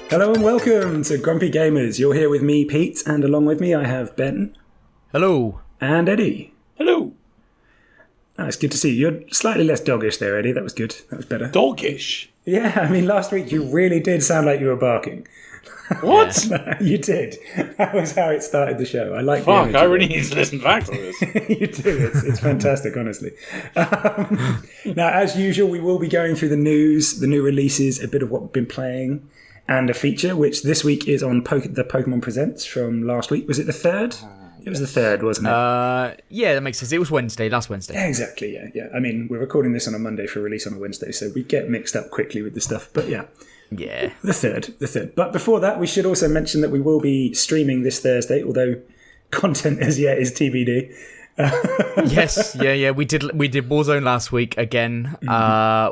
Hello and welcome to Grumpy Gamers. You're here with me, Pete, and along with me I have Ben. Hello. And Eddie. Hello. Oh, it's good to see you. You're slightly less doggish there, Eddie. That was good. That was better. Doggish? Yeah, I mean, last week you really did sound like you were barking. What? You did. That was how it started the show. I like. Fuck, I really need to listen back to this. You do. It's fantastic, honestly. Now, as usual, we will be going through the news, the new releases, a bit of what we've been playing, and a feature, which this week is on the Pokemon Presents from last week. Was it the 3rd? It was the 3rd, wasn't it? Yeah, that makes sense. It was last Wednesday. Yeah, exactly, yeah. I mean, we're recording this on a Monday for release on a Wednesday, so we get mixed up quickly with the stuff, but yeah. Yeah. The third. But before that, we should also mention that we will be streaming this Thursday, although content as yet is TBD. Yes, yeah. We did Warzone last week again.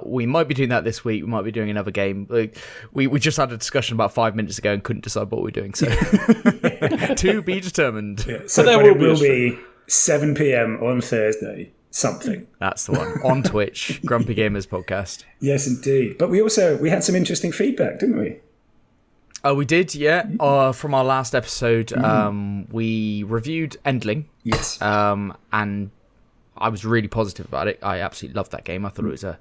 We might be doing that this week. We might be doing another game. Like we just had a discussion about 5 minutes ago and couldn't decide what we're doing. So to be determined. Yeah, so there will be 7 p.m. on Thursday. Something. That's the one. On Twitch, Grumpy Gamers Podcast. Yes, indeed. But we had some interesting feedback, didn't we? Oh, we did, yeah. From our last episode, we reviewed Endling. Yes. And I was really positive about it. I absolutely loved that game. I thought it was a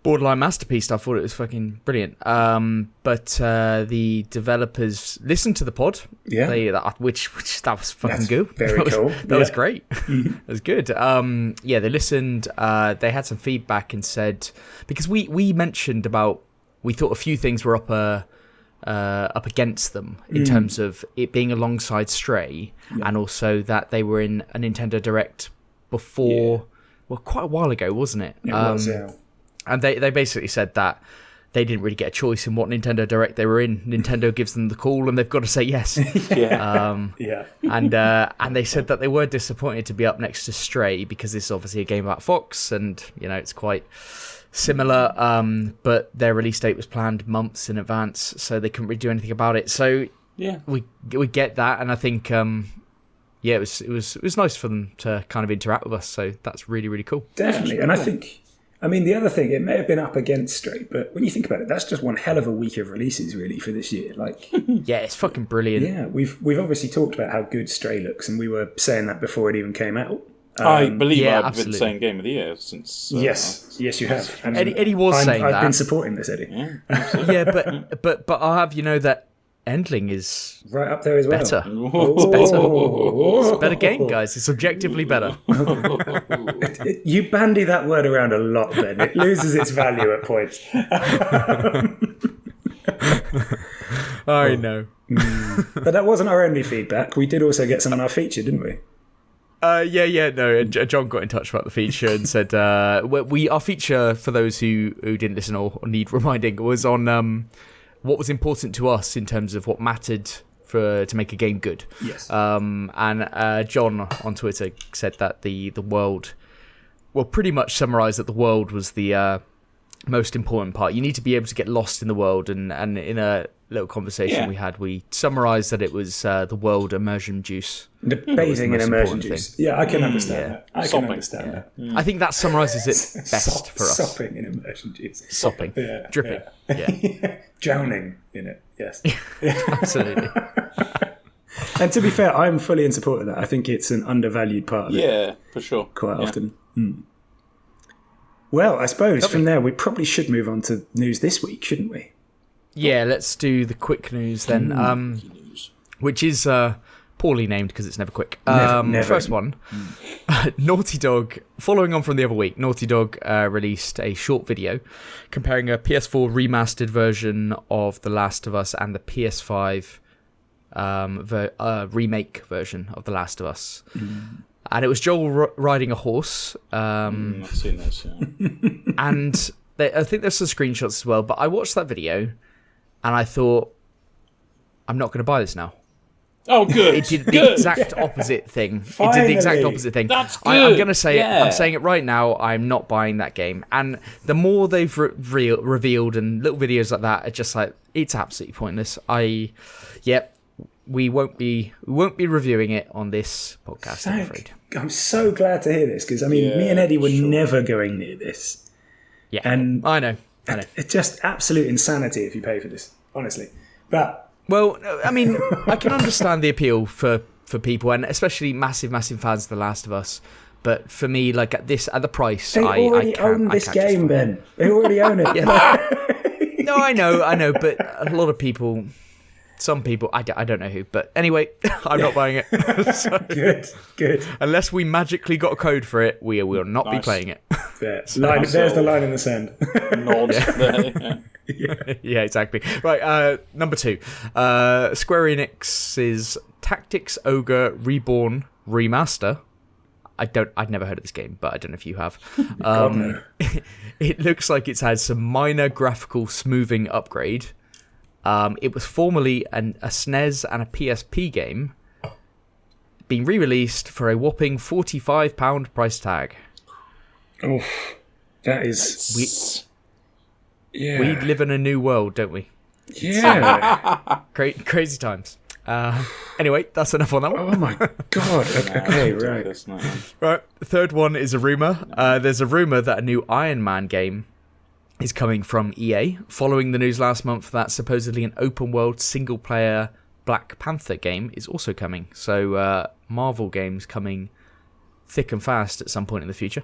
borderline masterpiece. I thought it was fucking brilliant. But the developers listened to the pod. Yeah. Which that was fucking good. Very cool. That was great. That was good. They listened. They had some feedback and said, because we mentioned about, we thought a few things were up against them in terms of it being alongside Stray, and also that they were in a Nintendo Direct before, well, quite a while ago, wasn't it? It was, yeah. And they basically said that they didn't really get a choice in what Nintendo Direct they were in. Nintendo gives them the call and they've got to say yes. And they said that they were disappointed to be up next to Stray because this is obviously a game about Fox and, it's quite similar, but their release date was planned months in advance, so they couldn't really do anything about it. So we get that, and I think it was nice for them to kind of interact with us. So that's really, really cool. Definitely, and I think, the other thing, it may have been up against Stray, but when you think about it, that's just one hell of a week of releases, really, for this year. Like, yeah, it's fucking brilliant. Yeah, we've obviously talked about how good Stray looks, and we were saying that before it even came out. I believe I've absolutely been saying Game of the Year since... yes, you have. And Eddie was saying that. I've been supporting this, Eddie. Yeah, but I'll have you know that Endling is right up there as well. Better. It's better. It's a better game, guys. It's objectively better. You bandy that word around a lot, Ben. It loses its value at points. I know. But that wasn't our only feedback. We did also get some on our feature, didn't we? No. John got in touch about the feature and said our feature, for those who didn't listen or need reminding, was on what was important to us in terms of what mattered to make a game good. Yes. And John on Twitter said that the world, well, pretty much summarised that the world was the most important part. You need to be able to get lost in the world, and in a little conversation we had, we summarised that it was the world immersion juice. The bathing in immersion juice. Thing. Yeah, I can understand that. I can understand that. I think that summarises it best for us. Sopping in immersion juice. Sopping. Dripping. Yeah. Drowning in it, yes. Absolutely. And to be fair, I'm fully in support of that. I think it's an undervalued part of it. Yeah, for sure. Quite often. Well, I suppose from there we probably should move on to news this week, shouldn't we? Yeah, let's do the quick news then, which is poorly named because it's never quick. Never. First one, Naughty Dog, following on from the other week, Naughty Dog released a short video comparing a PS4 remastered version of The Last of Us and the PS5 remake version of The Last of Us. And it was Joel riding a horse. I've seen this, yeah. And I think there's some screenshots as well, but I watched that video and I thought, I'm not going to buy this now. Oh, good. It did the exact opposite thing. Finally. It did the exact opposite thing. That's good. I'm going to say it. I'm saying it right now. I'm not buying that game. And the more they've revealed and little videos like that are just like, it's absolutely pointless. We won't be reviewing it on this podcast, I'm afraid. I'm so glad to hear this because me and Eddie were never going near this. Yeah, and I know. It's just absolute insanity if you pay for this, honestly. That Well, I mean, I can understand the appeal for people, and especially massive fans of The Last of Us. But for me, like at the price, they already own this game, Ben. They already own it. No, I know, but a lot of people, some people, I don't know who, but anyway, I'm not buying it. So, Good. unless we magically got a code for it, we will not be playing it. There's the line in the sand. Nod there. Yeah. Yeah, exactly. Right, number 2. Square Enix's Tactics Ogre Reborn Remaster. I'd never heard of this game, but I don't know if you have. It looks like it's had some minor graphical smoothing upgrade. It was formerly a SNES and a PSP game, being re-released for a whopping £45 price tag. Oh, that is... We live in a new world, don't we? Yeah. Crazy times. Anyway, that's enough on that one. Oh my god. Okay, right. Right, the third one is a rumour. There's a rumour that a new Iron Man game is coming from EA, following the news last month that supposedly an open-world single-player Black Panther game is also coming. So, Marvel games coming thick and fast at some point in the future.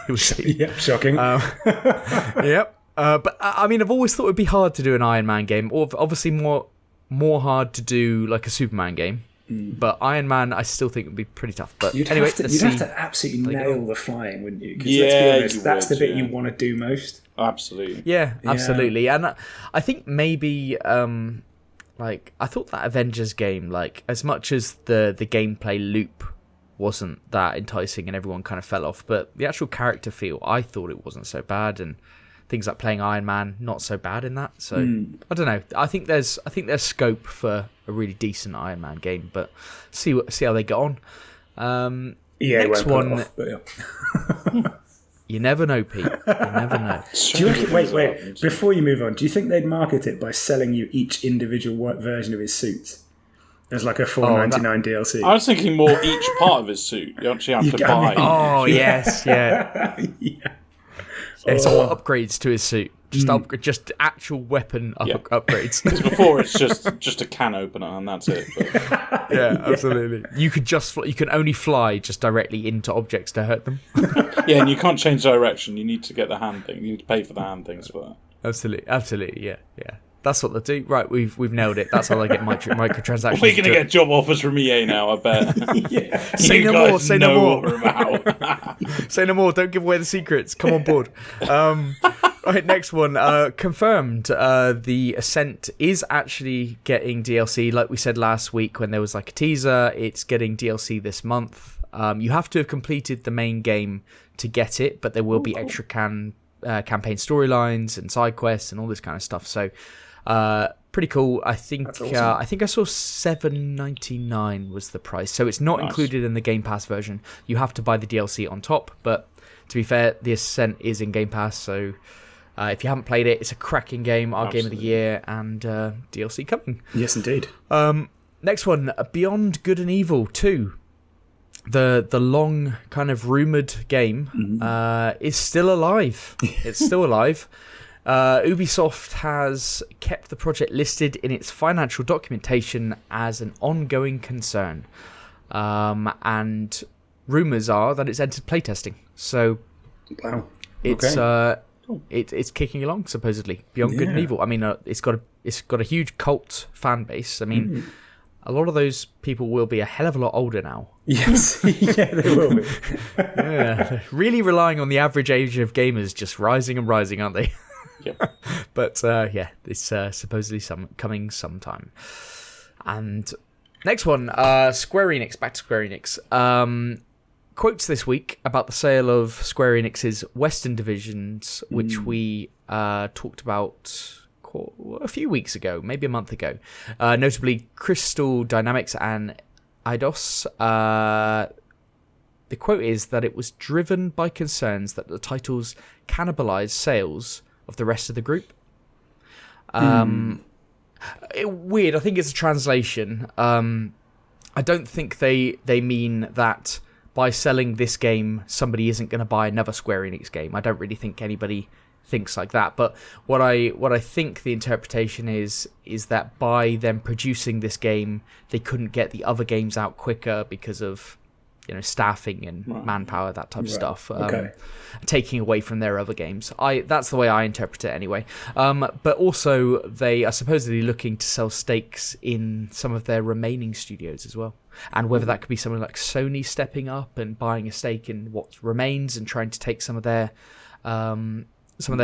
Yep, shocking. Yep. But I mean, I've always thought it'd be hard to do an Iron Man game, or obviously more hard to do like a Superman game. But Iron Man, I still think would be pretty tough. But you'd have to absolutely nail the flying, wouldn't you? Because let's be honest, that's the bit you want to do most. Absolutely. Yeah, absolutely. And I think maybe, like, I thought that Avengers game, like, as much as the gameplay loop wasn't that enticing and everyone kind of fell off, but the actual character feel, I thought it wasn't so bad, and things like playing Iron Man, not so bad in that. So I don't know. I think there's scope for a really decent Iron Man game, but see how they get on. Next one. You never know, Pete. You never know. Do you reckon, wait. Before you move on, do you think they'd market it by selling you each individual version of his suits? As like a $4.99 DLC. I was thinking more each part of his suit. You actually have to buy. Oh, yes, yeah. It's all upgrades to his suit. Just actual weapon upgrades. Because before it's just a can opener and that's it. But... Yeah, absolutely. You can only fly just directly into objects to hurt them. Yeah, and you can't change direction. You need to get the hand thing. You need to pay for the hand things for that. Absolutely. Yeah. That's what they do. Right, we've nailed it. That's how they get microtransactions. We're going to get job offers from EA now, I bet. Say no more. Say no more. Say no more. Don't give away the secrets. Come on board. Right, next one. Confirmed. The Ascent is actually getting DLC. Like we said last week when there was like a teaser, it's getting DLC this month. You have to have completed the main game to get it, but there will be extra campaign storylines and side quests and all this kind of stuff. So, pretty cool. I think awesome. I think I saw $7.99 was the price. So it's not included in the Game Pass version. You have to buy the DLC on top. But to be fair, the Ascent is in Game Pass. So if you haven't played it, it's a cracking game. Our game of the year, and DLC coming. Yes, indeed. Next one, Beyond Good and Evil 2. The long kind of rumoured game is still alive. It's still alive. Ubisoft has kept the project listed in its financial documentation as an ongoing concern. And rumours are that it's entered playtesting. So it's kicking along, supposedly. Beyond Good and Evil. I mean, it's got a huge cult fan base. I mean... A lot of those people will be a hell of a lot older now. Yes, yeah, they will be. Yeah, really relying on the average age of gamers just rising and rising, aren't they? Yep. But it's supposedly coming sometime. And next one, Square Enix. Back to Square Enix. Quotes this week about the sale of Square Enix's Western divisions, which we talked about a few weeks ago, maybe a month ago, notably Crystal Dynamics and Eidos. The quote is that it was driven by concerns that the titles cannibalize sales of the rest of the group. Weird. I think it's a translation. I don't think they mean that by selling this game, somebody isn't going to buy another Square Enix game. I don't really think anybody thinks like that. But what I think the interpretation is that by them producing this game, they couldn't get the other games out quicker because of staffing and manpower, that type of stuff, taking away from their other games. That's the way I interpret it anyway. But also they are supposedly looking to sell stakes in some of their remaining studios as well. And whether that could be someone like Sony stepping up and buying a stake in what remains and trying to take some of their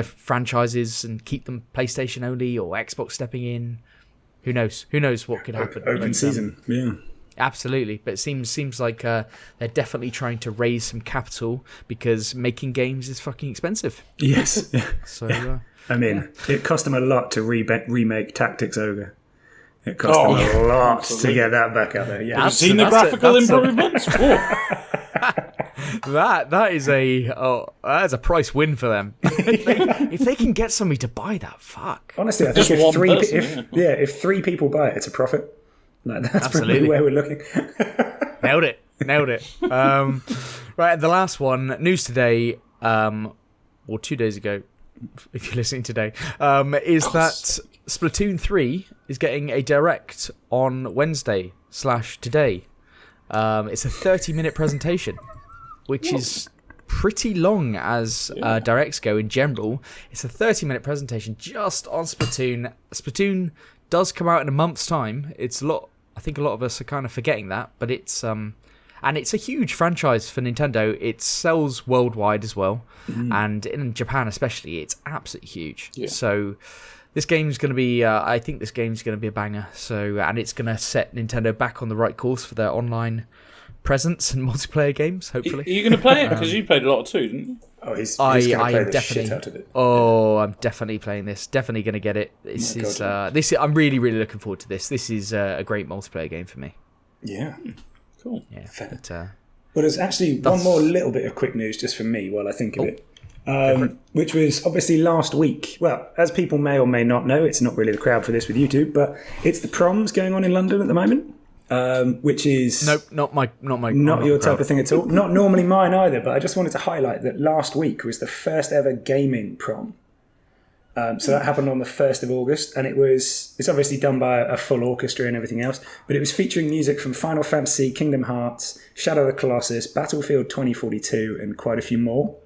franchises and keep them PlayStation only, or Xbox stepping in. Who knows? Who knows what could happen? Open season, yeah. Absolutely, but it seems like they're definitely trying to raise some capital because making games is fucking expensive. Yes. So it cost them a lot to remake Tactics Ogre. It cost them a lot to get that back out there. Yeah, have you seen the graphical improvements? That's a price win for them. if they can get somebody to buy that, fuck. Honestly, I think if three people buy it, it's a profit. That's probably where we're looking. Nailed it. Right, the last one, news today, or 2 days ago, if you're listening today, is that Splatoon 3 is getting a direct on Wednesday/today. It's a 30-minute presentation, which is pretty long as directs go in general. It's a 30-minute presentation just on Splatoon. Splatoon does come out in a month's time. It's a lot. I think a lot of us are kind of forgetting that, but it's and it's a huge franchise for Nintendo. It sells worldwide as well, and in Japan especially, it's absolutely huge. Yeah. So this game's going to be, I think this game's going to be a banger. So, and it's going to set Nintendo back on the right course for their online presence and multiplayer games, hopefully. Are you going to play it? Because you played a lot too, didn't you? Oh, he's going to play the shit out of it. Oh, I'm definitely playing this. Definitely going to get it. I'm really, really looking forward to this. This is a great multiplayer game for me. Yeah. Cool. Yeah. Well, there's actually one more little bit of quick news just from me while I think of it. Which was obviously last week. Well, as people may or may not know, it's not really the crowd for this with YouTube, but it's the proms going on in London at the moment. Which is not your type of thing at all. Not normally mine either, but I just wanted to highlight that last week was the first ever gaming prom. So that happened on the 1st of August, and it's obviously done by a full orchestra and everything else, but it was featuring music from Final Fantasy, Kingdom Hearts, Shadow of the Colossus, Battlefield 2042, and quite a few more.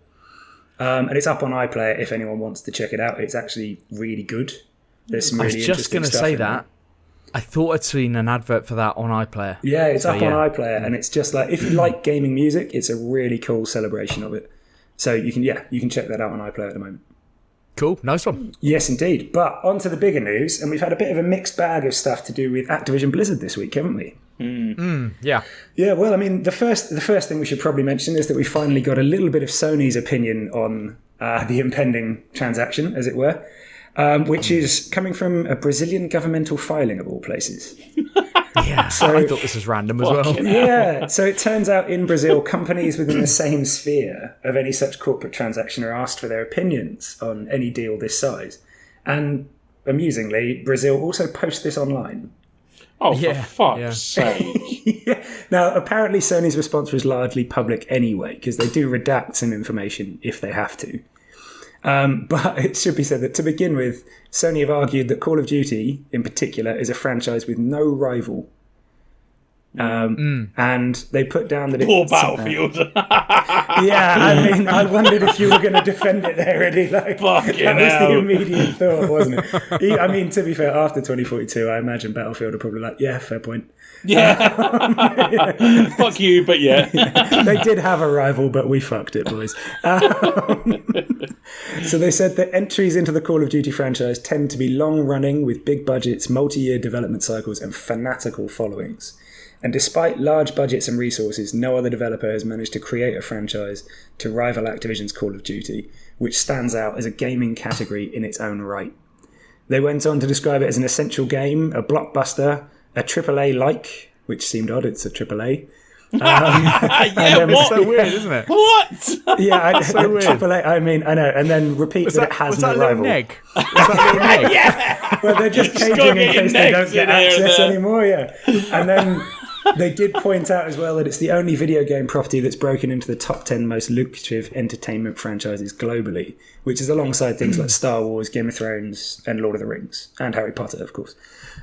And it's up on iPlayer if anyone wants to check it out. It's actually really good. There's some really interesting stuff. I was just going to say that. I thought I'd seen an advert for that on iPlayer. Yeah, it's up on iPlayer, and it's just like, if you like gaming music, it's a really cool celebration of it. So you can check that out on iPlayer at the moment. Cool, nice one. Yes, indeed. But on to the bigger news, and we've had a bit of a mixed bag of stuff to do with Activision Blizzard this week, haven't we? Yeah. Yeah, well, I mean, the first thing we should probably mention is that we finally got a little bit of Sony's opinion on the impending transaction, as it were. Which is coming from a Brazilian governmental filing of all places. Yeah, so, I thought this was random as well. Yeah, so it turns out in Brazil, companies within the same sphere of any such corporate transaction are asked for their opinions on any deal this size. And amusingly, Brazil also posts this online. Oh, for fuck's sake. Yeah. Now, apparently Sony's response was largely public anyway, because they do redact some information if they have to. But it should be said that to begin with, Sony have argued that Call of Duty, in particular, is a franchise with no rival. And they put down that poor Battlefield. Yeah, I mean, I wondered if you were going to defend it there, Eddie. That was the immediate thought, wasn't it? I mean, to be fair, after 2042, I imagine Battlefield are probably like, yeah, fair point. Yeah. Fuck you, but yeah. They did have a rival, but we fucked it, boys. So they said that entries into the Call of Duty franchise tend to be long-running with big budgets, multi-year development cycles, and fanatical followings. And despite large budgets and resources, no other developer has managed to create a franchise to rival Activision's Call of Duty, which stands out as a gaming category in its own right. They went on to describe it as an essential game, a blockbuster, a AAA-like, which seemed odd, it's a AAA. It's so weird, isn't it? What? Yeah, so weird. AAA, I mean, I know, and then repeat that it has no rival. Was that little neg? Yeah! Well, they're just changing in case they don't get access anymore, yeah. And then They did point out as well that it's the only video game property that's broken into the top 10 most lucrative entertainment franchises globally, which is alongside things like Star Wars, Game of Thrones, and Lord of the Rings, and Harry Potter, of course.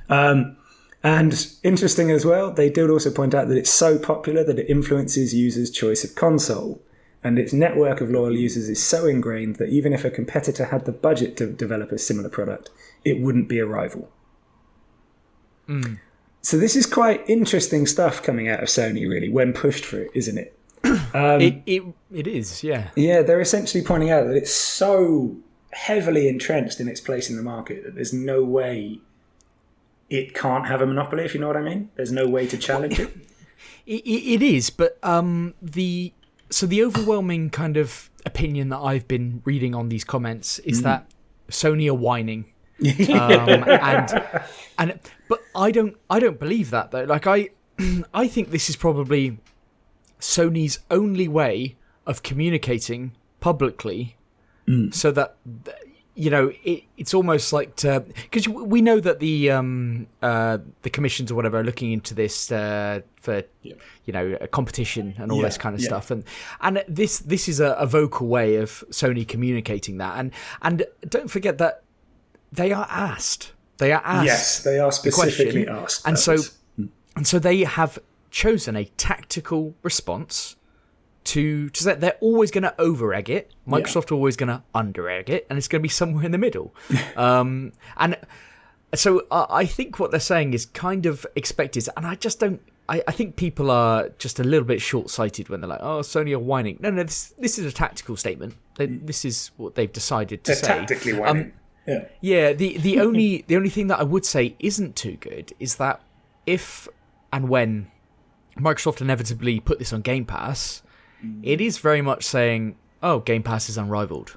And interesting as well, they did also point out that it's so popular that it influences users' choice of console. And its network of loyal users is so ingrained that even if a competitor had the budget to develop a similar product, it wouldn't be a rival. So this is quite interesting stuff coming out of Sony, really, when pushed for it, isn't it? It is, yeah. Yeah, they're essentially pointing out that it's so heavily entrenched in its place in the market that there's no way it can't have a monopoly, if you know what I mean. There's no way to challenge it. It is, but the overwhelming kind of opinion that I've been reading on these comments is that Sony are whining. But I don't believe that though. Like I think this is probably Sony's only way of communicating publicly, so that it's almost like because we know that the commissions or whatever are looking into this for a competition and all this kind of stuff, and this is a vocal way of Sony communicating that, and don't forget that they are asked. Yes, they are specifically asked. And so they have chosen a tactical response to say they're always going to over-egg it. Microsoft are always going to under-egg it, and it's going to be somewhere in the middle. And so I think what they're saying is kind of expected, and I just don't. I think people are just a little bit short-sighted when they're like, "Oh, Sony are whining." No, this is a tactical statement. This is what they've decided to say. They're tactically whining. Yeah. The only thing that I would say isn't too good is that if and when Microsoft inevitably put this on Game Pass, it is very much saying, "Oh, Game Pass is unrivaled."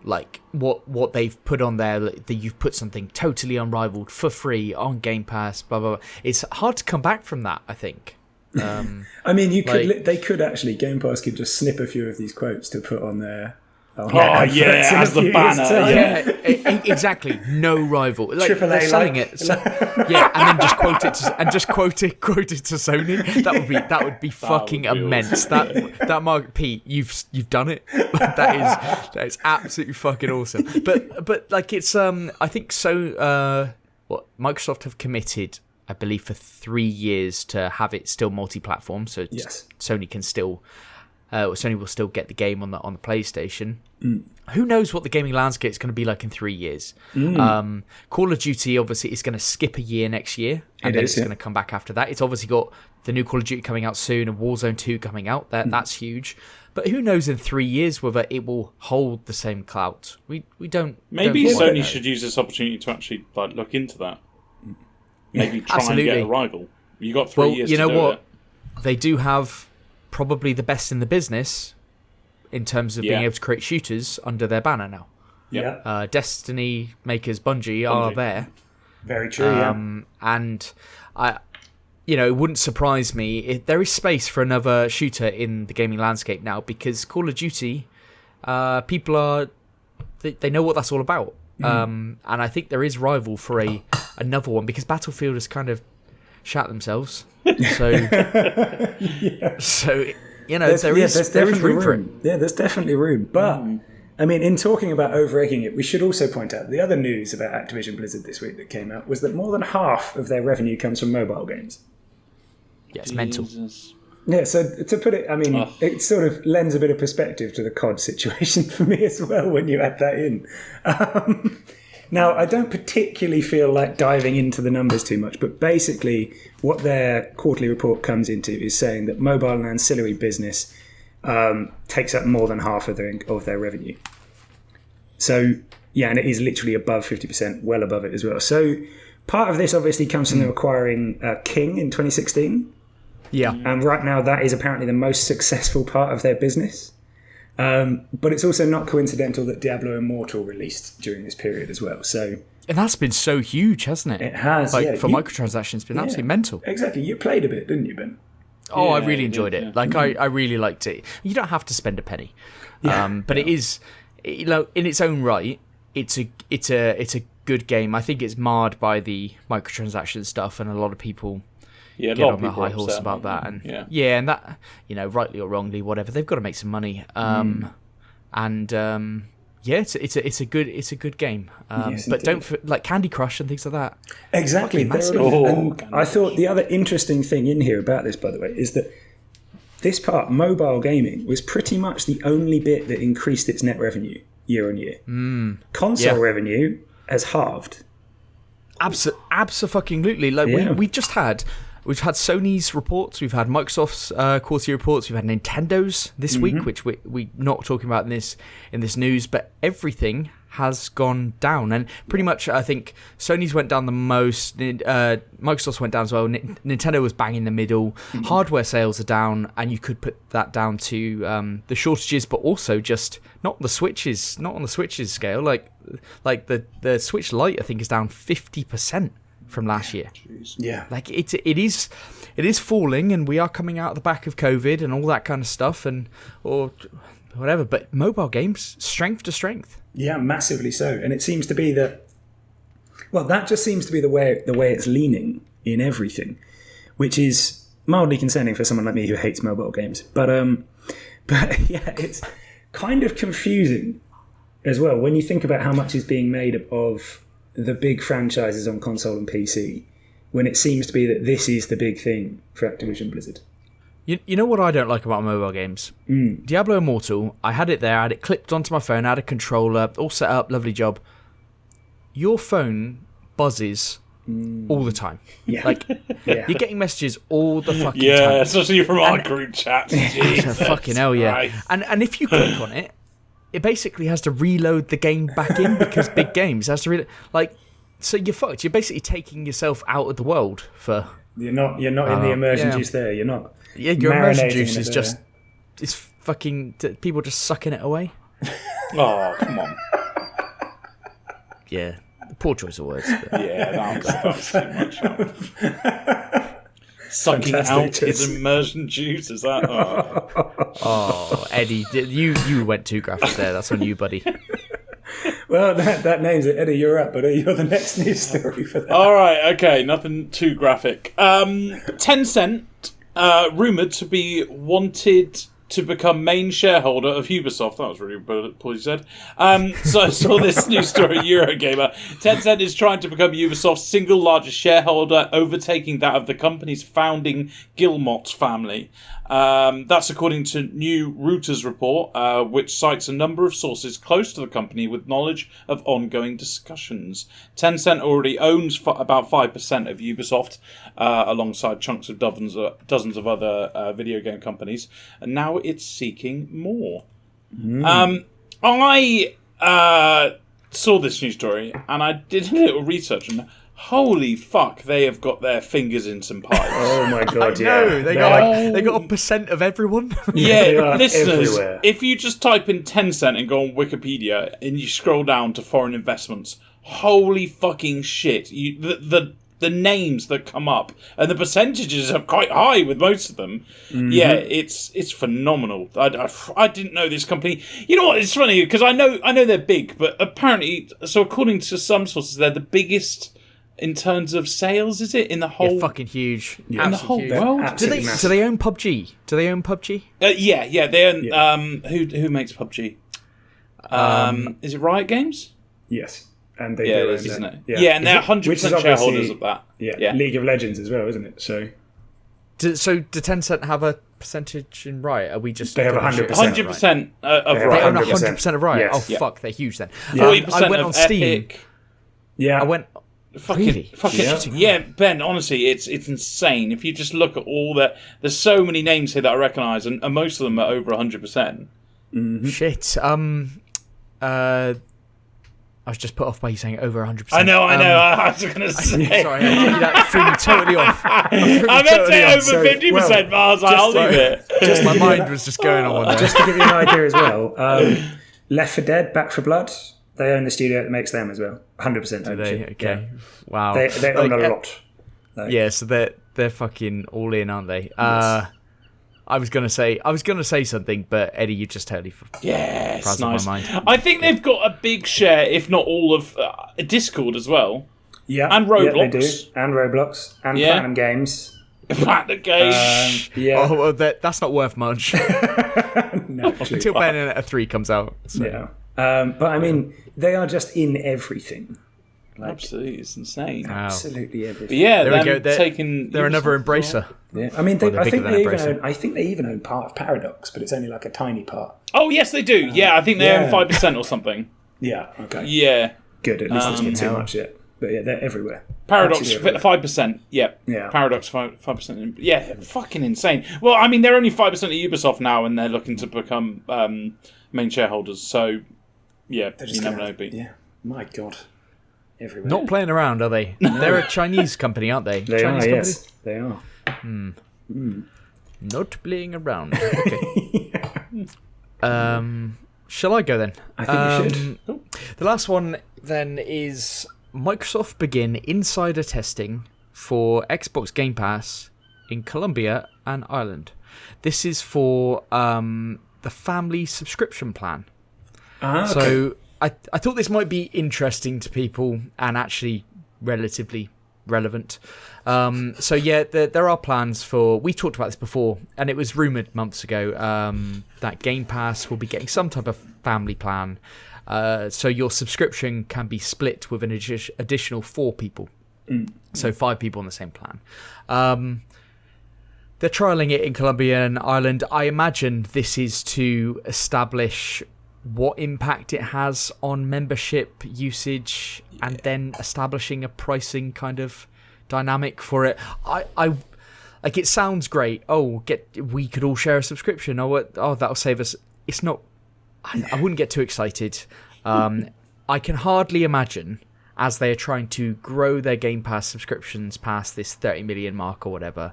Like what they've put on there, that you've put something totally unrivaled for free on Game Pass. Blah blah blah. It's hard to come back from that, I think. I mean, they could actually, Game Pass could just snip a few of these quotes to put on their. As the banner. Yeah, exactly. No rival. Like, AAA, they're selling it. So, and then just quote it to Sony. That would be fucking immense. Awesome. That Mark Pete, you've done it. that is absolutely fucking awesome. But like it's I think so. What Microsoft have committed, I believe, for 3 years to have it still multi-platform, so Sony can still. Sony will still get the game on the PlayStation. Who knows what the gaming landscape is going to be like in 3 years? Call of Duty obviously is going to skip a year next year, and then it's going to come back after that. It's obviously got the new Call of Duty coming out soon and Warzone 2 coming out. That's huge. But who knows in 3 years whether it will hold the same clout? We don't. Maybe Sony should use this opportunity to actually look into that. Maybe try and get a rival. You got 3 years. You know to do what? It. They do have probably the best in the business in terms of being able to create shooters under their banner now. Yeah. Destiny makers Bungie are there. Very true. And it wouldn't surprise me if there is space for another shooter in the gaming landscape now, because Call of Duty, people are they know what that's all about. And I think there is rival for another one, because Battlefield has kind of shat themselves. So, there is room for it. Yeah, there's definitely room. But, I mean, in talking about over-egging it, we should also point out the other news about Activision Blizzard this week that came out was that more than half of their revenue comes from mobile games. Yeah, it's mental. Yeah, so to put it, I mean, it sort of lends a bit of perspective to the COD situation for me as well when you add that in. Now, I don't particularly feel like diving into the numbers too much, but basically what their quarterly report comes into is saying that mobile and ancillary business takes up more than half of their revenue. So, yeah, and it is literally above 50%, well above it as well. So part of this obviously comes from them acquiring King in 2016. Yeah. And right now that is apparently the most successful part of their business. But it's also not coincidental that Diablo Immortal released during this period as well. So, and that's been so huge, hasn't it? It has, for microtransactions, it's been absolutely mental. Exactly. You played a bit, didn't you, Ben? Oh, I really enjoyed it. Like, I really liked it. You don't have to spend a penny. But it is, in its own right, it's a good game. I think it's marred by the microtransaction stuff, and a lot of people Yeah, get on their high horse about that. And and that, rightly or wrongly, whatever, they've got to make some money. It's a good game. Yes, but don't like Candy Crush and things like that. Exactly. And I thought the other interesting thing in here about this, by the way, is that this part, mobile gaming, was pretty much the only bit that increased its net revenue year on year. Console revenue has halved. Absolutely. Like we've had Sony's reports, we've had Microsoft's quarterly reports, we've had Nintendo's this week, which we're not talking about in this news, but everything has gone down. And pretty much, I think Sony's went down the most, Microsoft's went down as well, Nintendo was bang in the middle, hardware sales are down, and you could put that down to the shortages, but also just not on the Switches scale, like the Switch Lite, I think, is down 50% from last year. Yeah, like it is falling, and we are coming out the back of COVID and all that kind of stuff, or whatever. But mobile games, strength to strength. Yeah, massively so. And it seems to be that. Well, that just seems to be the way it's leaning in everything, which is mildly concerning for someone like me who hates mobile games. But yeah, it's kind of confusing as well when you think about how much is being made of the big franchises on console and PC, when it seems to be that this is the big thing for Activision Blizzard. You know what I don't like about mobile games? Diablo Immortal, I had it there, I had it clipped onto my phone, I had a controller, all set up, lovely job. Your phone buzzes all the time. Yeah. Like, you're getting messages all the fucking time. Yeah, especially from our group chats. Fucking hell, yeah. Christ. And if you click on it, it basically has to reload the game back in, because big games has to so you're fucked. You're basically taking yourself out of the world for. You're not in the immersion juice there. You're not. Yeah, your immersion juice is just. It's fucking people just sucking it away. Oh, come on. Yeah, poor choice of words. But. Yeah, that's too much. Sucking out his immersion juice, is that? Oh, Eddie, you went too graphic there. That's on you, buddy. Well, that names it. Eddie, you're up, but you're the next news story for that. All right, okay, nothing too graphic. Tencent, rumoured to be wanted to become main shareholder of Ubisoft. That was really poorly said. So I saw this news story, Eurogamer. Tencent is trying to become Ubisoft's single largest shareholder, overtaking that of the company's founding Guillemot family. That's according to new Reuters report, which cites a number of sources close to the company with knowledge of ongoing discussions. Tencent already owns about 5% of Ubisoft, alongside chunks of dozens of other video game companies, and now it's seeking more. I saw this news story, and I did a little research, and holy fuck, they have got their fingers in some pies. Oh my god, yeah. They got a percent of everyone. Yeah, listeners, everywhere. If you just type in Tencent and go on Wikipedia and you scroll down to foreign investments, holy fucking shit. The names that come up and the percentages are quite high with most of them. Yeah, it's phenomenal. I didn't know this company. You know what? It's funny because I know they're big, but apparently, so according to some sources, they're the biggest in terms of sales. Is it in the whole? Yeah, fucking huge. In the whole world. Do they own PUBG? They own. Yeah. They own. Who makes PUBG? Is it Riot Games? Yes. And they do, isn't it? Yeah, and they're 100% shareholders of that. Yeah, League of Legends as well, isn't it? So do Tencent have a percentage in Riot? Are we just they have 100% of Riot? They own 100% of Riot. Yes. Oh fuck, they're huge then. 40% I went of on Steam. Epic. Yeah, I went. Fucking Ben, honestly, it's insane. If you just look at all there's so many names here that I recognise, and most of them are over 100%. Shit. I was just put off by you saying over 100%. I know. I was going to say. Sorry, that threw me totally off. I meant to say over 50%, but I was like, I'll leave it. My mind was just going on there. Just to give you an idea as well, Left 4 Dead, Back 4 Blood, they own the studio that makes them as well. 100% ownership. Okay. Yeah. Wow. They own a lot. Yeah, so they're fucking all in, aren't they? Yes. I was gonna say something, but Eddie, you just totally nice. My mind. I think they've got a big share, if not all, of Discord as well. Yeah, and Roblox. Yeah, they do. And Roblox and Platinum Games. Platinum game. Yeah. Oh, well, that's not worth much. Until Bayonetta 3 comes out. So. Yeah. But I mean, they are just in everything. Absolutely, it's insane. Wow. Absolutely everything. But yeah, there we go. They're another Embracer. Yeah. I mean, I think they even own part of Paradox, but it's only like a tiny part. Oh yes, they do. I think they own 5% or something. Yeah. Okay. Yeah. Good. At least it's not too much yet. But yeah, they're everywhere. Paradox 5%. Yeah. Paradox 5%. Yeah. Fucking insane. Well, I mean, they're only 5% of Ubisoft now, and they're looking to become main shareholders. So yeah, you never know. Yeah. My God. Everywhere. Not playing around, are they? They're a Chinese company, aren't they? They Chinese are. company? Yes, they are. Not playing around. Okay. Shall I go then? I think you should. The last one then is Microsoft begin insider testing for Xbox Game Pass in Colombia and Ireland. This is for the family subscription plan. Okay. So I thought this might be interesting to people and actually relatively relevant. So yeah, there are plans for. We talked about this before, and it was rumored months ago that Game Pass will be getting some type of family plan. So your subscription can be split with an additional 4 people. So 5 people on the same plan. They're trialling it in Colombia and Ireland. I imagine this is to establish what impact it has on membership usage and then establishing a pricing kind of dynamic for it. I like, it sounds great. We could all share a subscription. That'll save us. It's not. I wouldn't get too excited. I can hardly imagine, as they are trying to grow their Game Pass subscriptions past this 30 million mark or whatever,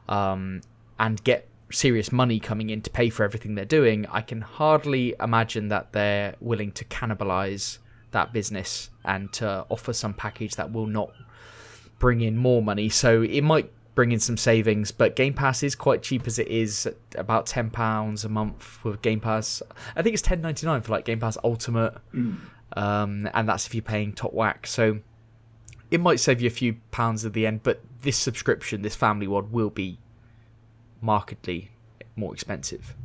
and get serious money coming in to pay for everything they're doing, I can hardly imagine that they're willing to cannibalize that business and to offer some package that will not bring in more money. So it might bring in some savings, but Game Pass is quite cheap as it is, at about £10 a month with Game Pass. I think it's $10.99 for like Game Pass Ultimate, and that's if you're paying top whack. So it might save you a few pounds at the end, but this subscription, this family one, will be markedly more expensive,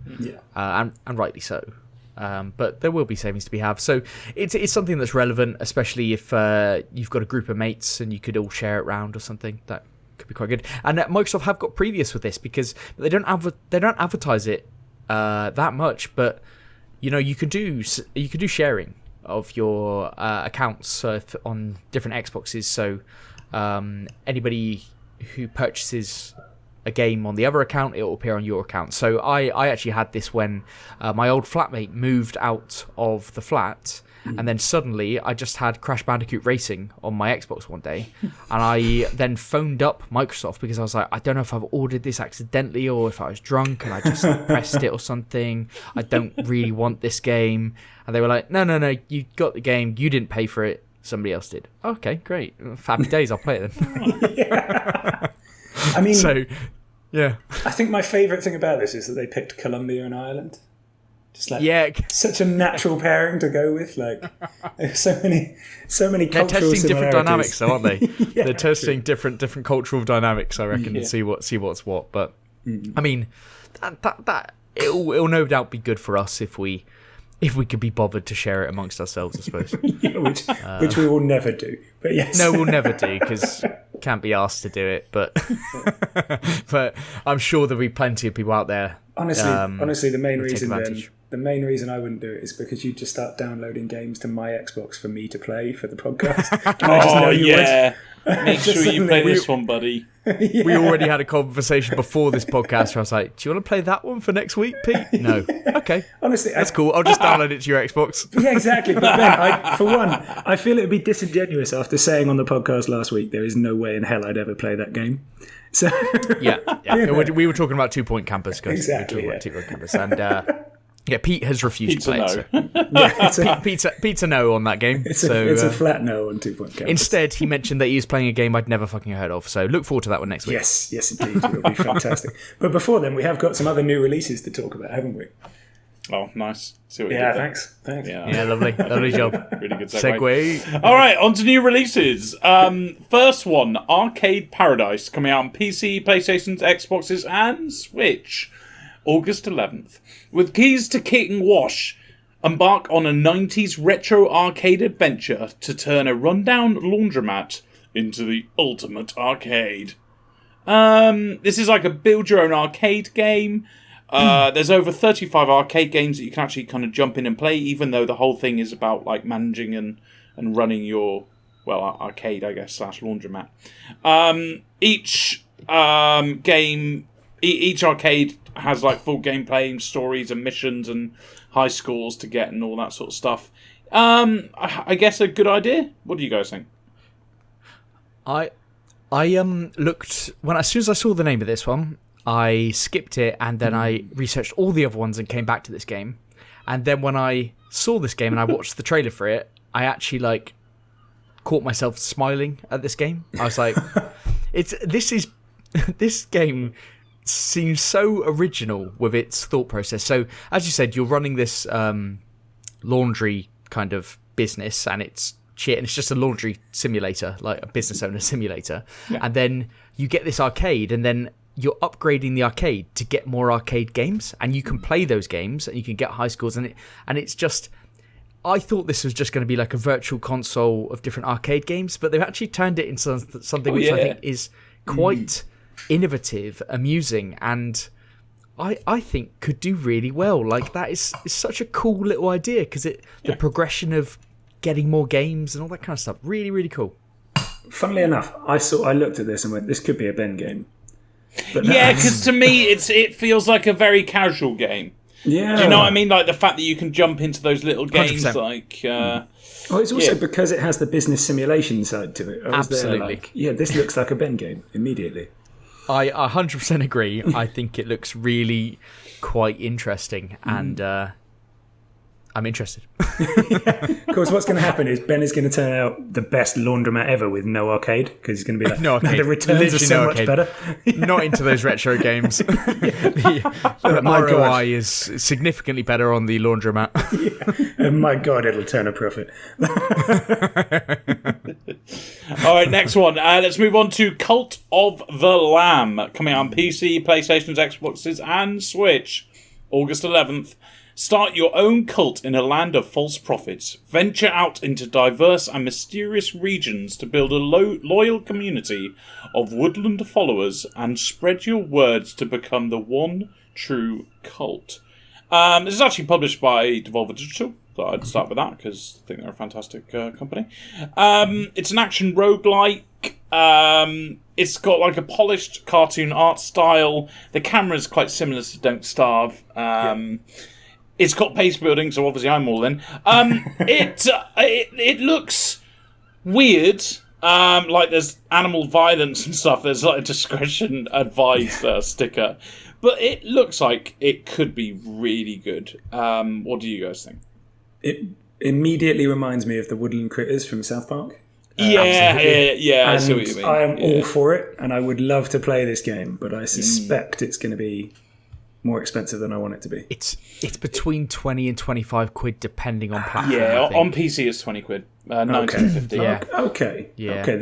and rightly so. But there will be savings to be had. So it's something that's relevant, especially if you've got a group of mates and you could all share it round or something. That could be quite good. And Microsoft have got previous with this because they don't advertise it that much. But you could do sharing of your accounts on different Xboxes. So anybody who purchases a game on the other account, it will appear on your account. So I actually had this when my old flatmate moved out of the flat, and then suddenly I just had Crash Bandicoot Racing on my Xbox one day, and I then phoned up Microsoft because I was like, I don't know if I've ordered this accidentally or if I was drunk and I just pressed it or something. I don't really want this game. And they were like, no, you got the game, you didn't pay for it, somebody else did. Okay, great. Happy days, I'll play it then. I mean, yeah. I think my favourite thing about this is that they picked Colombia and Ireland. Just such a natural pairing to go with. Like, so many They're cultural testing different dynamics, though, aren't they? They're testing true. different cultural dynamics, I reckon, and see what's what. But I mean, that it'll no doubt be good for us if we could be bothered to share it amongst ourselves, I suppose. Which we will never do. But yes. No, we'll never do, because can't be asked to do it. But but I'm sure there'll be plenty of people out there. Honestly, the main reason I wouldn't do it is because you'd just start downloading games to my Xbox for me to play for the podcast. And I just know you would. Make sure you play this one, buddy. Yeah. We already had a conversation before this podcast where I was like, do you want to play that one for next week, Pete? No. Okay. Honestly, that's cool. I'll just download it to your Xbox. Yeah, exactly. But Ben, for one, I feel it would be disingenuous after saying on the podcast last week there is no way in hell I'd ever play that game. So yeah. We were talking about 2 Point Campus, guys. Exactly. We were talking about 2 Point Campus, and Pete has refused to play it. So. Pete's a no on that game. It's a flat no on 2 Point Campus. Instead, he mentioned that he was playing a game I'd never fucking heard of. So look forward to that one next week. Yes, indeed. It'll be fantastic. But before then, we have got some other new releases to talk about, haven't we? Oh, nice. See what you Yeah, did there. thanks. Yeah, lovely job. Really good segue. Segue. All right, on to new releases. First one, Arcade Paradise, coming out on PC, PlayStations, Xboxes, and Switch, August 11th. With keys to Kit and Wash, embark on a 90s retro arcade adventure to turn a rundown laundromat into the ultimate arcade. This is like a build-your-own arcade game. There's over 35 arcade games that you can actually kind of jump in and play, even though the whole thing is about like managing and running your, arcade, I guess, / laundromat. Each arcade has like full gameplay and stories and missions and high scores to get and all that sort of stuff. I guess a good idea. What do you guys think? I looked as soon as I saw the name of this one, I skipped it and then I researched all the other ones and came back to this game. And then when I saw this game and I watched the trailer for it, I actually caught myself smiling at this game. I was like, this game seems so original with its thought process. So as you said, you're running this laundry kind of business and it's shit, and it's just a laundry simulator, like a business owner simulator. Yeah. And then you get this arcade and then you're upgrading the arcade to get more arcade games, and you can play those games and you can get high scores, and it's just, I thought this was just going to be like a virtual console of different arcade games, but they've actually turned it into something which I think is quite innovative, amusing, and I think could do really well. Like, that is such a cool little idea, because the progression of getting more games and all that kind of stuff, really, really cool. Funnily enough, I looked at this and went, this could be a Ben game. But because to me, it feels like a very casual game. Yeah. Do you know what I mean? Like the fact that you can jump into those little games, 100%. Like. Well, it's also because it has the business simulation side to it. Absolutely. This looks like a Ben game immediately. I 100% agree. I think it looks really quite interesting, and I'm interested. Of course, what's going to happen is Ben is going to turn out the best laundromat ever with no arcade, because he's going to be like, no arcade. The returns are so much better. Not into those retro games. The ROI is significantly better on the laundromat. And my God, it'll turn a profit. All right, next one. Let's move on to Cult of the Lamb, coming out on PC, PlayStations, Xboxes, and Switch, August 11th. Start your own cult in a land of false prophets. Venture out into diverse and mysterious regions to build a loyal community of woodland followers and spread your words to become the one true cult. This is actually published by Devolver Digital. Thought I'd start with that because I think they're a fantastic company. It's an action roguelike. It's got like a polished cartoon art style. The camera's quite similar to Don't Starve. It's got pace building, so obviously I'm all in. It looks weird. Like there's animal violence and stuff. There's like a discretion advised sticker. But it looks like it could be really good. What do you guys think? It immediately reminds me of the woodland critters from South Park. Yeah, I see what you mean. I am all for it, and I would love to play this game, but I suspect it's going to be more expensive than I want it to be. It's between 20 and 25 quid depending on platform. Yeah, on PC it's 20 quid. 19.50. Yeah. Okay. Yeah. Okay,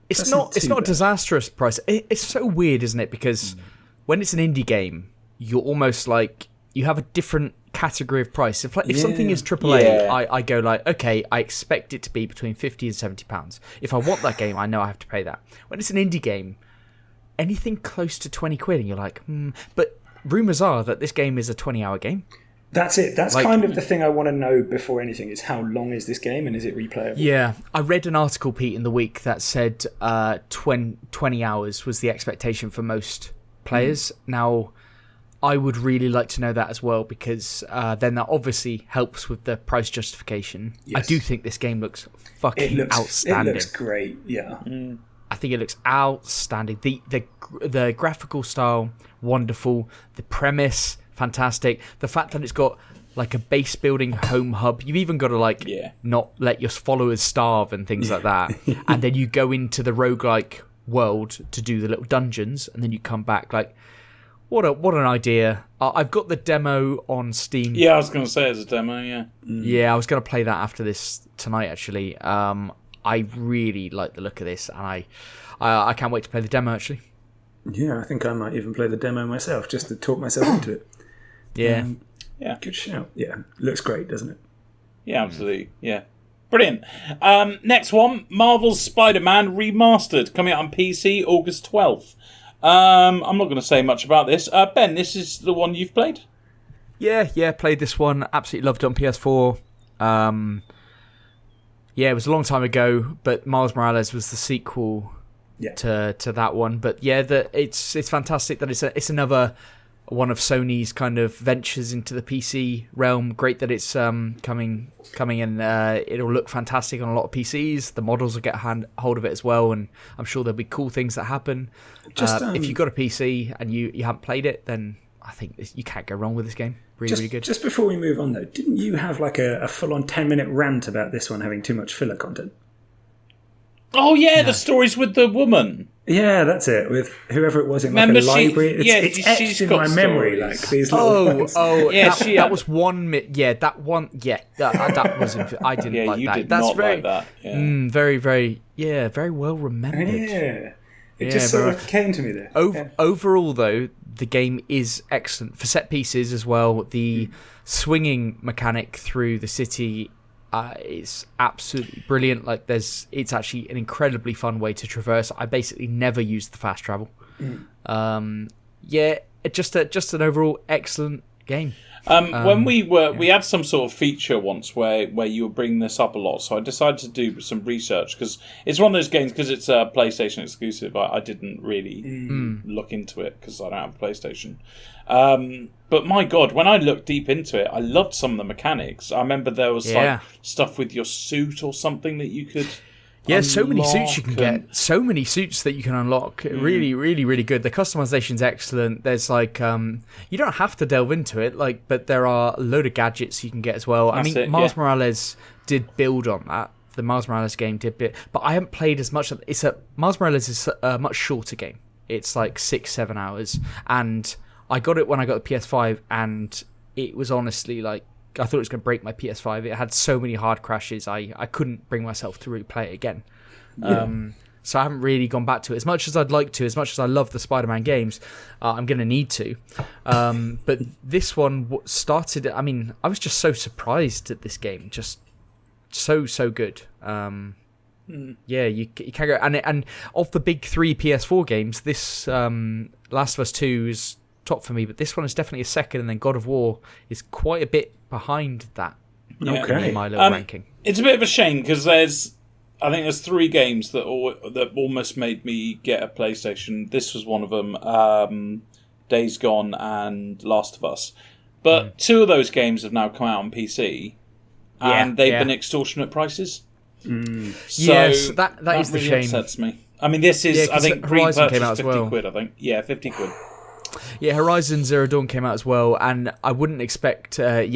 it's not a disastrous price. It's so weird, isn't it? Because when it's an indie game, you're almost like you have a different category of price. If something is AAA, I go like, okay, I expect it to be between £50 and £70. If I want that game, I know I have to pay that. When it's an indie game, anything close to 20 quid, and you're like, But rumours are that this game is a 20-hour game. That's it. That's kind of the thing I want to know before anything, is how long is this game and is it replayable? Yeah. I read an article, Pete, in the week that said 20 hours was the expectation for most players. Now, I would really like to know that as well, because then that obviously helps with the price justification. Yes. I do think this game looks outstanding. It looks great, yeah. I think it looks outstanding. The graphical style, wonderful. The premise, fantastic. The fact that it's got like a base building home hub. You've even got to not let your followers starve and things like that. And then you go into the roguelike world to do the little dungeons, and then you come back. Like, What an idea. I've got the demo on Steam. Yeah, I was going to say it's a demo, yeah. Yeah, I was going to play that after this tonight, actually. I really like the look of this, and I can't wait to play the demo, actually. Yeah, I think I might even play the demo myself, just to talk myself into it. Yeah. Yeah. Good shout. Yeah, looks great, doesn't it? Yeah, absolutely. Yeah. Brilliant. Next one, Marvel's Spider-Man Remastered, coming out on PC August 12th. I'm not going to say much about this. Ben, this is the one you've played? Yeah, played this one. Absolutely loved it on PS4. Yeah, it was a long time ago, but Miles Morales was the sequel to that one. But yeah, it's fantastic that it's another one of Sony's kind of ventures into the PC realm. Great that it's coming in. It'll look fantastic on a lot of PCs. The models will get hold of it as well, and I'm sure there'll be cool things that happen. If you've got a PC and you haven't played it, then I think you can't go wrong with this game. Really good. Just before we move on, though, didn't you have like a full-on 10-minute rant about this one having too much filler content? Oh, yeah, the stories with the woman. Yeah, that's it. With whoever it was in like a library. It's etched in my memory, like these little that was one. That one. Yeah, that was. I didn't like that. Did That's not very, like that. Yeah. very well remembered. Yeah, it just sort of came to me there. Overall, though, the game is excellent for set pieces as well. The swinging mechanic through the city is absolutely brilliant. Like, it's actually an incredibly fun way to traverse. I basically never used the fast travel. Just an overall excellent game. When we had some sort of feature once where you were bringing this up a lot, so I decided to do some research because it's one of those games, because it's a PlayStation exclusive. I didn't really look into it because I don't have a PlayStation. But my God, when I looked deep into it, I loved some of the mechanics. I remember there was like stuff with your suit or something that you could. Yeah, so many suits you can get. So many suits that you can unlock. Really, really, really good. The customization's excellent. There's like, you don't have to delve into it, but there are a load of gadgets you can get as well. Miles Morales did build on that. The Miles Morales game did bit, but I haven't played as much. Miles Morales is a much shorter game. It's like 6-7 hours, and I got it when I got the PS5, and it was honestly like, I thought it was going to break my PS5. It had so many hard crashes. I couldn't bring myself to replay it again. So I haven't really gone back to it as much as I'd like to. As much as I love the Spider-Man games, I'm going to need to. But this one started. I mean, I was just so surprised at this game. Just so good. Yeah, you can go. And of the big 3 PS4 games, this Last of Us 2 is top for me, but this one is definitely a second, and then God of War is quite a bit behind that. In my little ranking. It's a bit of a shame because I think there's 3 games that almost made me get a PlayStation. This was one of them, Days Gone and Last of Us. But 2 of those games have now come out on PC, and they've been extortionate prices. So yes, that is the really shame. Upsets me. I mean, this is I think Horizon came out as 50 well. quid. I think 50 quid. Yeah, Horizon Zero Dawn came out as well, and I wouldn't expect. Like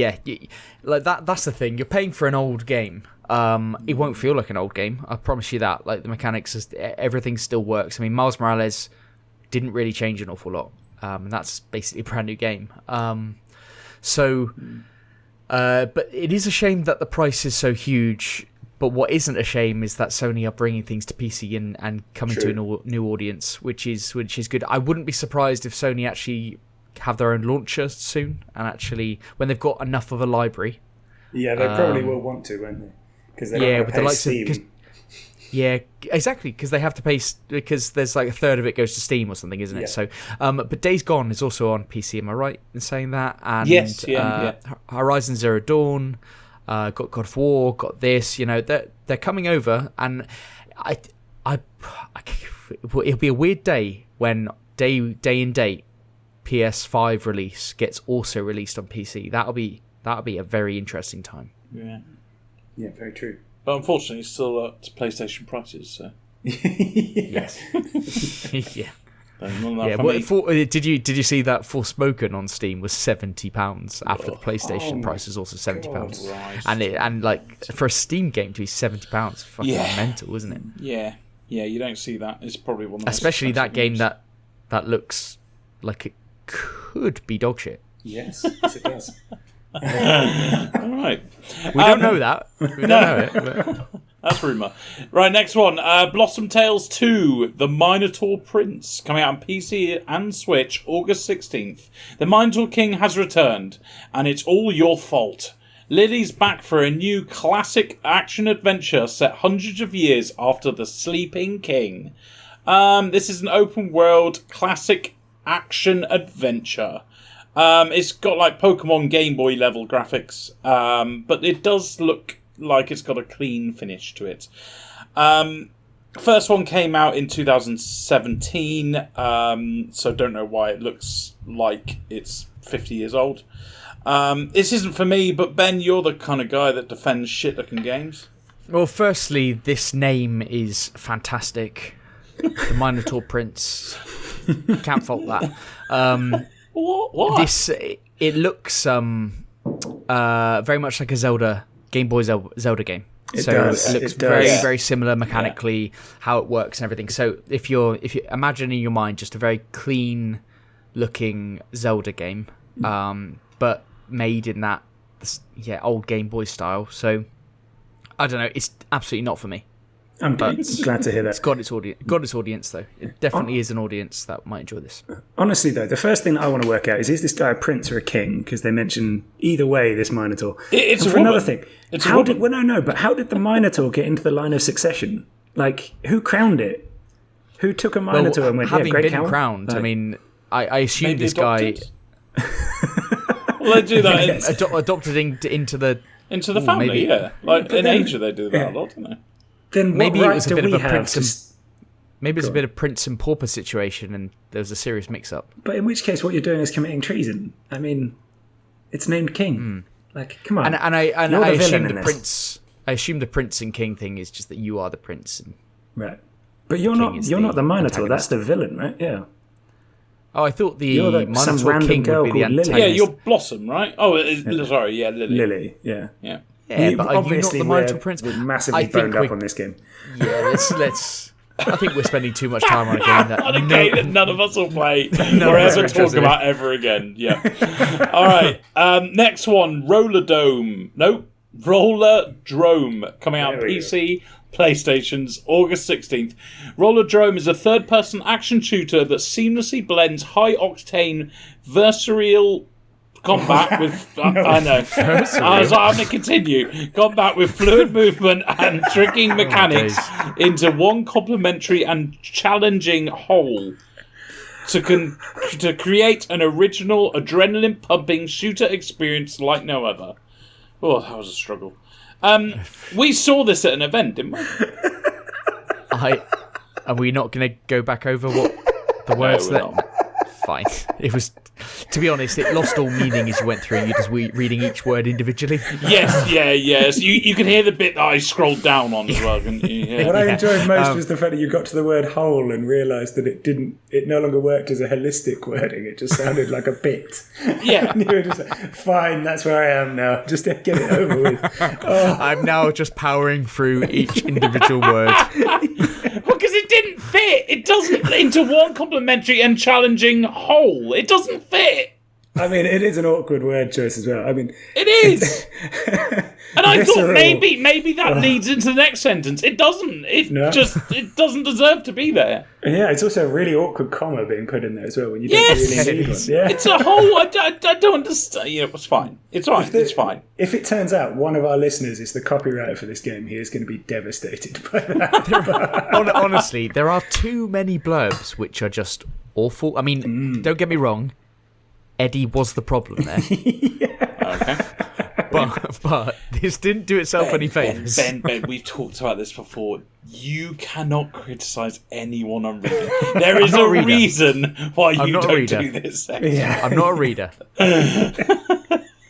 that. That's the thing. You're paying for an old game. It won't feel like an old game. I promise you that. Like the mechanics, everything still works. I mean, Miles Morales didn't really change an awful lot, and that's basically a brand new game. But it is a shame that the price is so huge. But what isn't a shame is that Sony are bringing things to PC and coming to a new audience, which is good. I wouldn't be surprised if Sony actually have their own launcher soon, and actually when they've got enough of a library. Yeah, they probably will want to, won't they? Because they don't have to pay Steam. Yeah, exactly, because they have to pay, because there's like a third of it goes to Steam or something, isn't it? So, but Days Gone is also on PC. Am I right in saying that? And yes, Horizon Zero Dawn. Got God of War, got this, they're coming over, and it'll be a weird day when day and date PS5 release gets also released on PC. That'll be a very interesting time. Yeah, very true. But unfortunately, it's still at PlayStation prices. So yes, yeah. Did you see that Forspoken on Steam was £70 after the PlayStation price is also £70, and like for a Steam game to be £70, fucking mental, isn't it? Yeah, you don't see that. It's probably one of the especially that game games. that looks like it could be dog shit. Yes, it does. All right. We don't know that. We don't know it. But... That's rumour. Right, next one. Blossom Tales 2, The Minotaur Prince, coming out on PC and Switch, August 16th. The Minotaur King has returned, and it's all your fault. Lily's back for a new classic action-adventure set hundreds of years after The Sleeping King. This is an open-world classic action-adventure. It's got like Pokemon Game Boy level graphics, but it does look like it's got a clean finish to it. First one came out in 2017, so don't know why it looks like it's 50 years old. This isn't for me, but Ben, you're the kind of guy that defends shit-looking games. Well, firstly, this name is fantastic. The Minotaur Prince. Can't fault that. What? It looks very much like a Game Boy Zelda game. It does. It looks very similar mechanically, how it works and everything. So if you imagine in your mind just a very clean looking Zelda game, but made in that old Game Boy style. So I don't know, it's absolutely not for me. I'm glad to hear that. It's got its audience, though. It definitely is an audience that might enjoy this. Honestly, though, the first thing that I want to work out is this guy a prince or a king? Because they mention either way this Minotaur. It's for another thing. How did the Minotaur get into the line of successon? Like, who crowned it? Who took a Minotaur and went, having great been cow? crowned, like, I mean, I assume this adopted? guy... Well, they do that. Adopted into the family, maybe. yeah. Like in Asia, they do that a lot, don't they? Then maybe what it right was a do bit we of a have prince. Maybe it's a bit of prince and pauper situation, and there was a serious mix-up. But in which case, what you're doing is committing treason. I mean, it's named king. Like, come on. And I assume the prince. I assume the prince and king thing is just that you are the prince. And right. But you're not the Minotaur. That's the villain, right? Yeah. Oh, I thought the Minotaur king would be the antagonist. Yeah, you're Blossom, right? Oh, sorry, yeah, Lily. Lily, yeah. Yeah, but are you not the Minotaur prince? We're massively boned up on this game. Yeah, let's. I think we're spending too much time on a game that none of us will play or ever talk about ever again. Yeah. All right. Next one, Roller Drome, coming out on PC, PlayStation's August 16th. Roller Drome is a third-person action shooter that seamlessly blends high-octane versatile combat with... I know. I was like, I'm going to continue. Combat with fluid movement and tricking mechanics into one complementary and challenging whole to create an original adrenaline-pumping shooter experience like no other. Oh, that was a struggle. We saw this at an event, didn't we? Are we not going to go back over what the words Fine. It was, to be honest, it lost all meaning as you went through. You just reading each word individually. Yes. You can hear the bit that I scrolled down on as well. Yeah. What I enjoyed most was the fact that you got to the word whole and realised that it no longer worked as a holistic wording. It just sounded like a bit. Yeah. And you were just like, fine, that's where I am now. Just get it over with. Oh. I'm now just powering through each individual word. Because it didn't fit. It doesn't into one complimentary and challenging whole. It doesn't fit. I mean, it is an awkward word choice as well. I mean, it is. And I thought maybe that leads into the next sentence. It doesn't. It doesn't deserve to be there. Yeah, it's also a really awkward comma being put in there as well when you don't really need one. Yeah. It's a whole. I don't understand. Yeah, it's fine. It's all right. It's fine. If it turns out one of our listeners is the copywriter for this game, he is going to be devastated by that. Honestly, there are too many blurbs which are just awful. I mean, don't get me wrong. Eddie was the problem there. Okay. But this didn't do itself any favours. Ben, we've talked about this before. You cannot criticise anyone on reading. There is a reason why you don't do this. Yeah. I'm not a reader.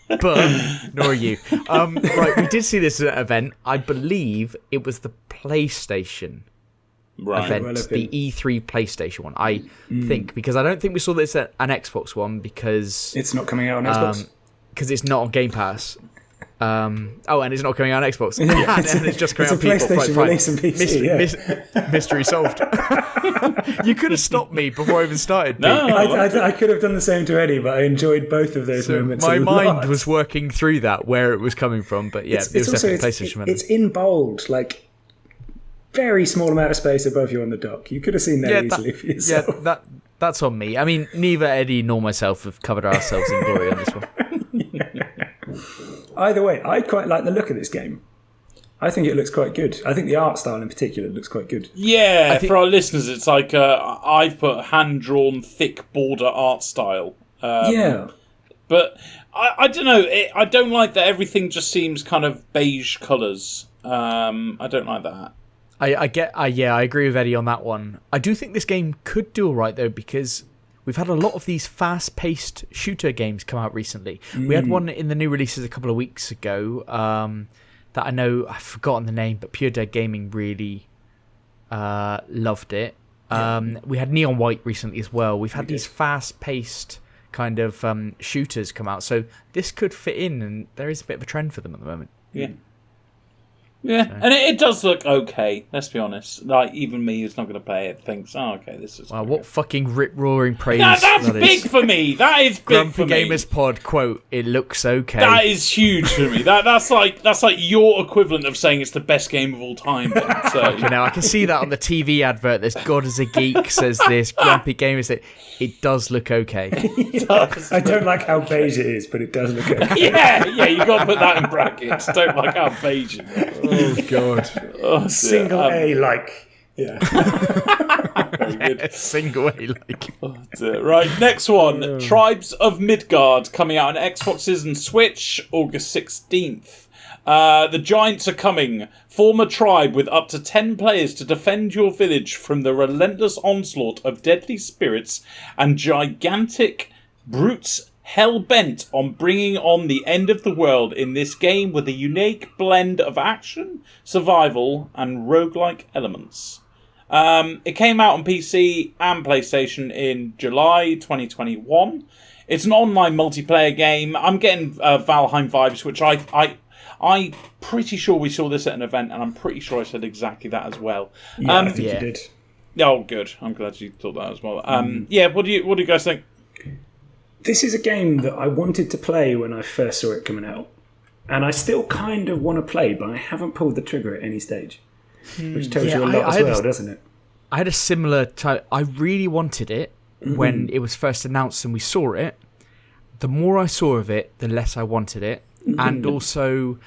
But nor are you. Right, we did see this at an event. I believe it was the PlayStation event, the E3 PlayStation one. I think, because I don't think we saw this at an Xbox one because it's not coming out on Xbox. Because it's not on Game Pass. And it's not coming out on Xbox. And it's just coming out on PlayStation release and PC. Mystery solved. You could have stopped me before I even started. No, I could have done the same to Eddie, but I enjoyed both of those moments. My mind was working through that, where it was coming from. But yeah, it was definitely PlayStation. It's in bold, like very small amount of space above you on the dock. You could have seen that easily for yourself. Yeah, that's on me. I mean, neither Eddie nor myself have covered ourselves in glory on this one. Either way, I quite like the look of this game. I think it looks quite good. I think the art style in particular looks quite good. Yeah, for our listeners, it's like I've put hand-drawn, thick border art style. But I don't know. I don't like that everything just seems kind of beige colours. I don't like that. I agree with Eddie on that one. I do think this game could do all right, though, because we've had a lot of these fast-paced shooter games come out recently. We had one in the new releases a couple of weeks ago that I know, I've forgotten the name, but Pure Dead Gaming really loved it. We had Neon White recently as well. We've had these fast-paced kind of shooters come out, so this could fit in, and there is a bit of a trend for them at the moment. Yeah, and it does look okay, let's be honest. Like, even me who's not going to play it thinks, okay, this is... Wow, what fucking rip-roaring praise that's big for me! That is big for me! Grumpy Gamers Pod, quote, it looks okay. That is huge for me. That's like your equivalent of saying it's the best game of all time. So. You know, I can see that on the TV advert. There's God is a Geek says this, Grumpy Gamers says it does look okay. It does. I don't like how beige it is, but it does look okay. Yeah, you got to put that in brackets. Don't like how beige it is. Oh, God. Oh, single A like. Yeah. Very good. Single A like. Right, next one. Tribes of Midgard coming out on Xboxes and Switch August 16th. The giants are coming. Form a tribe with up to 10 players to defend your village from the relentless onslaught of deadly spirits and gigantic brutes hell-bent on bringing on the end of the world in this game with a unique blend of action, survival, and roguelike elements. It came out on PC and PlayStation in July 2021. It's an online multiplayer game. I'm getting Valheim vibes, which I'm pretty sure we saw this at an event, and I'm pretty sure I said exactly that as well. Yeah, I think you did. Oh, good. I'm glad you thought that as well. Yeah, what do you guys think? This is a game that I wanted to play when I first saw it coming out. And I still kind of want to play, but I haven't pulled the trigger at any stage. Which tells you a lot as well, doesn't it? I had a similar type. I really wanted it when it was first announced and we saw it. The more I saw of it, the less I wanted it. And also,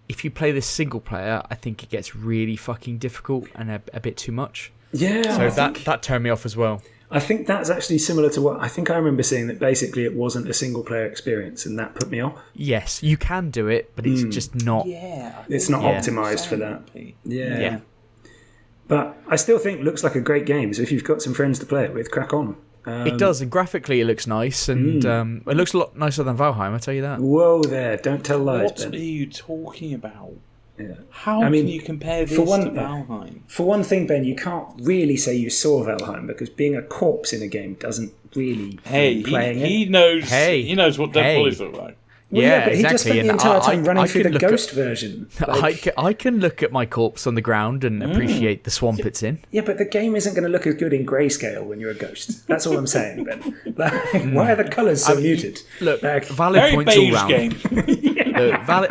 if you play this single player, I think it gets really fucking difficult and a bit too much. Yeah. So that turned me off as well. I think that's actually similar to what I think I remember seeing, that basically it wasn't a single player experience, and that put me off. Yes, you can do it, but it's just not. Yeah, it's not optimized for that. Yeah. But I still think it looks like a great game. So if you've got some friends to play it with, crack on. It does, and graphically it looks nice, and it looks a lot nicer than Valheim, I'll tell you that. Whoa there, don't tell lies, Ben. What are you talking about? Yeah. How can you compare this to Valheim? For one thing, Ben, you can't really say you saw Valheim, because being a corpse in a game doesn't really playing he it. He knows what dead bodies look like. Well, yeah, but he just spent the entire time running through the ghost at, version. I can look at my corpse on the ground and appreciate the swamp it's in. Yeah, but the game isn't going to look as good in grayscale when you're a ghost. That's all I'm saying, Ben. Why are the colours so muted? Look, valid points all round.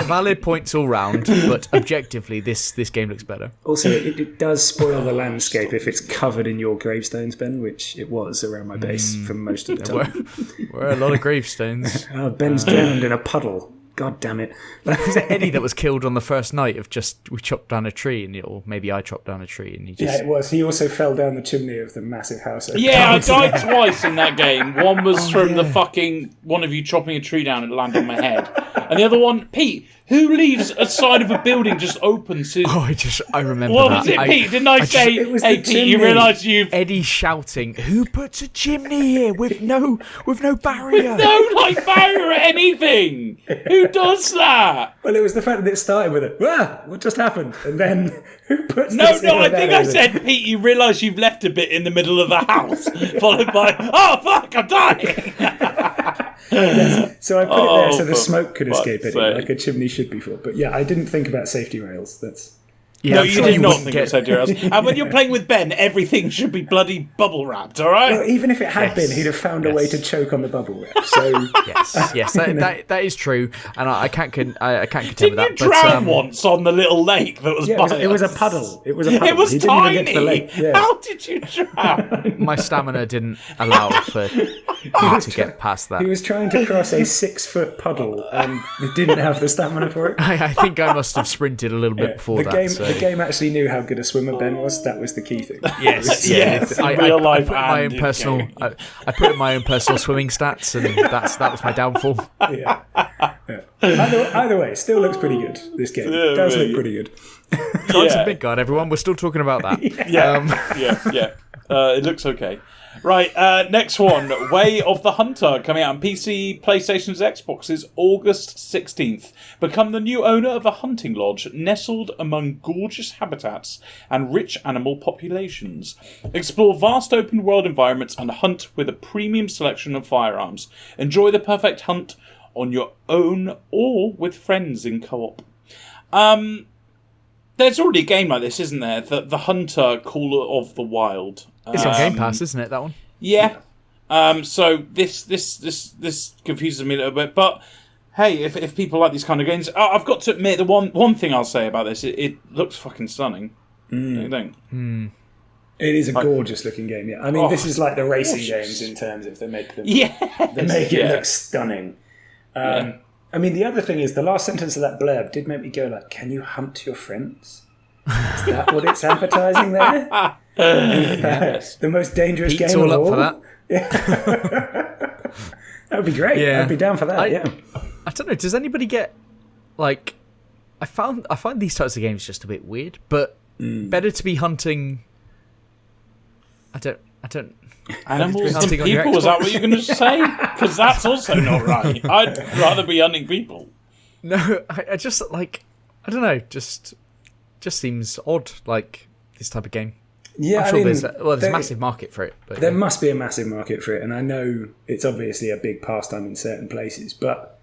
Valid points all round, but objectively, this game looks better. Also, it does spoil the landscape if it's covered in your gravestones, Ben, which it was around my base for most of the time. There were a lot of gravestones. Ben's drowned in a puddle. God damn it. Was it Eddie that was killed on the first night of we chopped down a tree, or maybe I chopped down a tree and he just... Yeah, it was. He also fell down the chimney of the massive house. Yeah, I died twice in that game. One was from the fucking... one of you chopping a tree down and it landed on my head. And the other one, Pete, who leaves a side of a building just open to... I remember what that. Was it, Pete? Didn't I say, hey, Pete, you realise you've... Eddie shouting, who puts a chimney here with no barrier? With no, barrier or anything? Who does that? Well, it was the fact that it started with what just happened? And then who puts No, I think I said, Pete, you realise you've left a bit in the middle of the house, followed by, oh, fuck, I'm dying! Yes. So I put it there so the smoke could escape it, like a chimney should be for. But yeah, I didn't think about safety rails. That's... Yeah, no, you did not think of safety rails. And when you're playing with Ben, everything should be bloody bubble wrapped, all right? Well, even if it had been, he'd have found a way to choke on the bubble wrap. So yes, that is true, and I can't contend with that. Didn't you drown once on the little lake that was by us? It was a puddle. It was a puddle. It was he tiny. Didn't even get to the lake. Yeah. How did you drown? My stamina didn't allow for me to get past that. He was trying to cross a 6-foot puddle and he didn't have the stamina for it. I think I must have sprinted a little bit before that. The game actually knew how good a swimmer Ben was. That was the key thing. Yes. I put in my own personal. I put in my own personal swimming stats, and that was my downfall. Yeah. Either way, still looks pretty good. This game does look pretty good. It's a big god, everyone. We're still talking about that. It looks okay. Right, next one. Way of the Hunter, coming out on PC, PlayStation's, Xbox's, August 16th. Become the new owner of a hunting lodge nestled among gorgeous habitats and rich animal populations. Explore vast open world environments and hunt with a premium selection of firearms. Enjoy the perfect hunt on your own or with friends in co-op. There's already a game like this, isn't there? The Hunter Caller of the Wild. It's on Game Pass, isn't it, that one? Yeah. So this confuses me a little bit, but hey, if people like these kind of games, I've got to admit the one thing I'll say about this, it looks fucking stunning. Don't you think? It is a gorgeous looking game. Yeah, I mean, this is like the racing games in terms of they make it look stunning. I mean, the other thing is the last sentence of that blurb did make me go like, "Can you hunt your friends?" Is that what it's advertising there? Yes. The most dangerous Pete's game all of up all. for that. That would be great. Yeah. I'd be down for that. I don't know. Does anybody get like? I find these types of games just a bit weird, but better to be hunting. I don't. Animals than people? Is that what you're going to say? Because that's also not right. I'd rather be hunting people. No, I just like. I don't know. Just seems odd. Like this type of game. Yeah, I'm sure there's a massive market for it. But there must be a massive market for it, and I know it's obviously a big pastime in certain places, but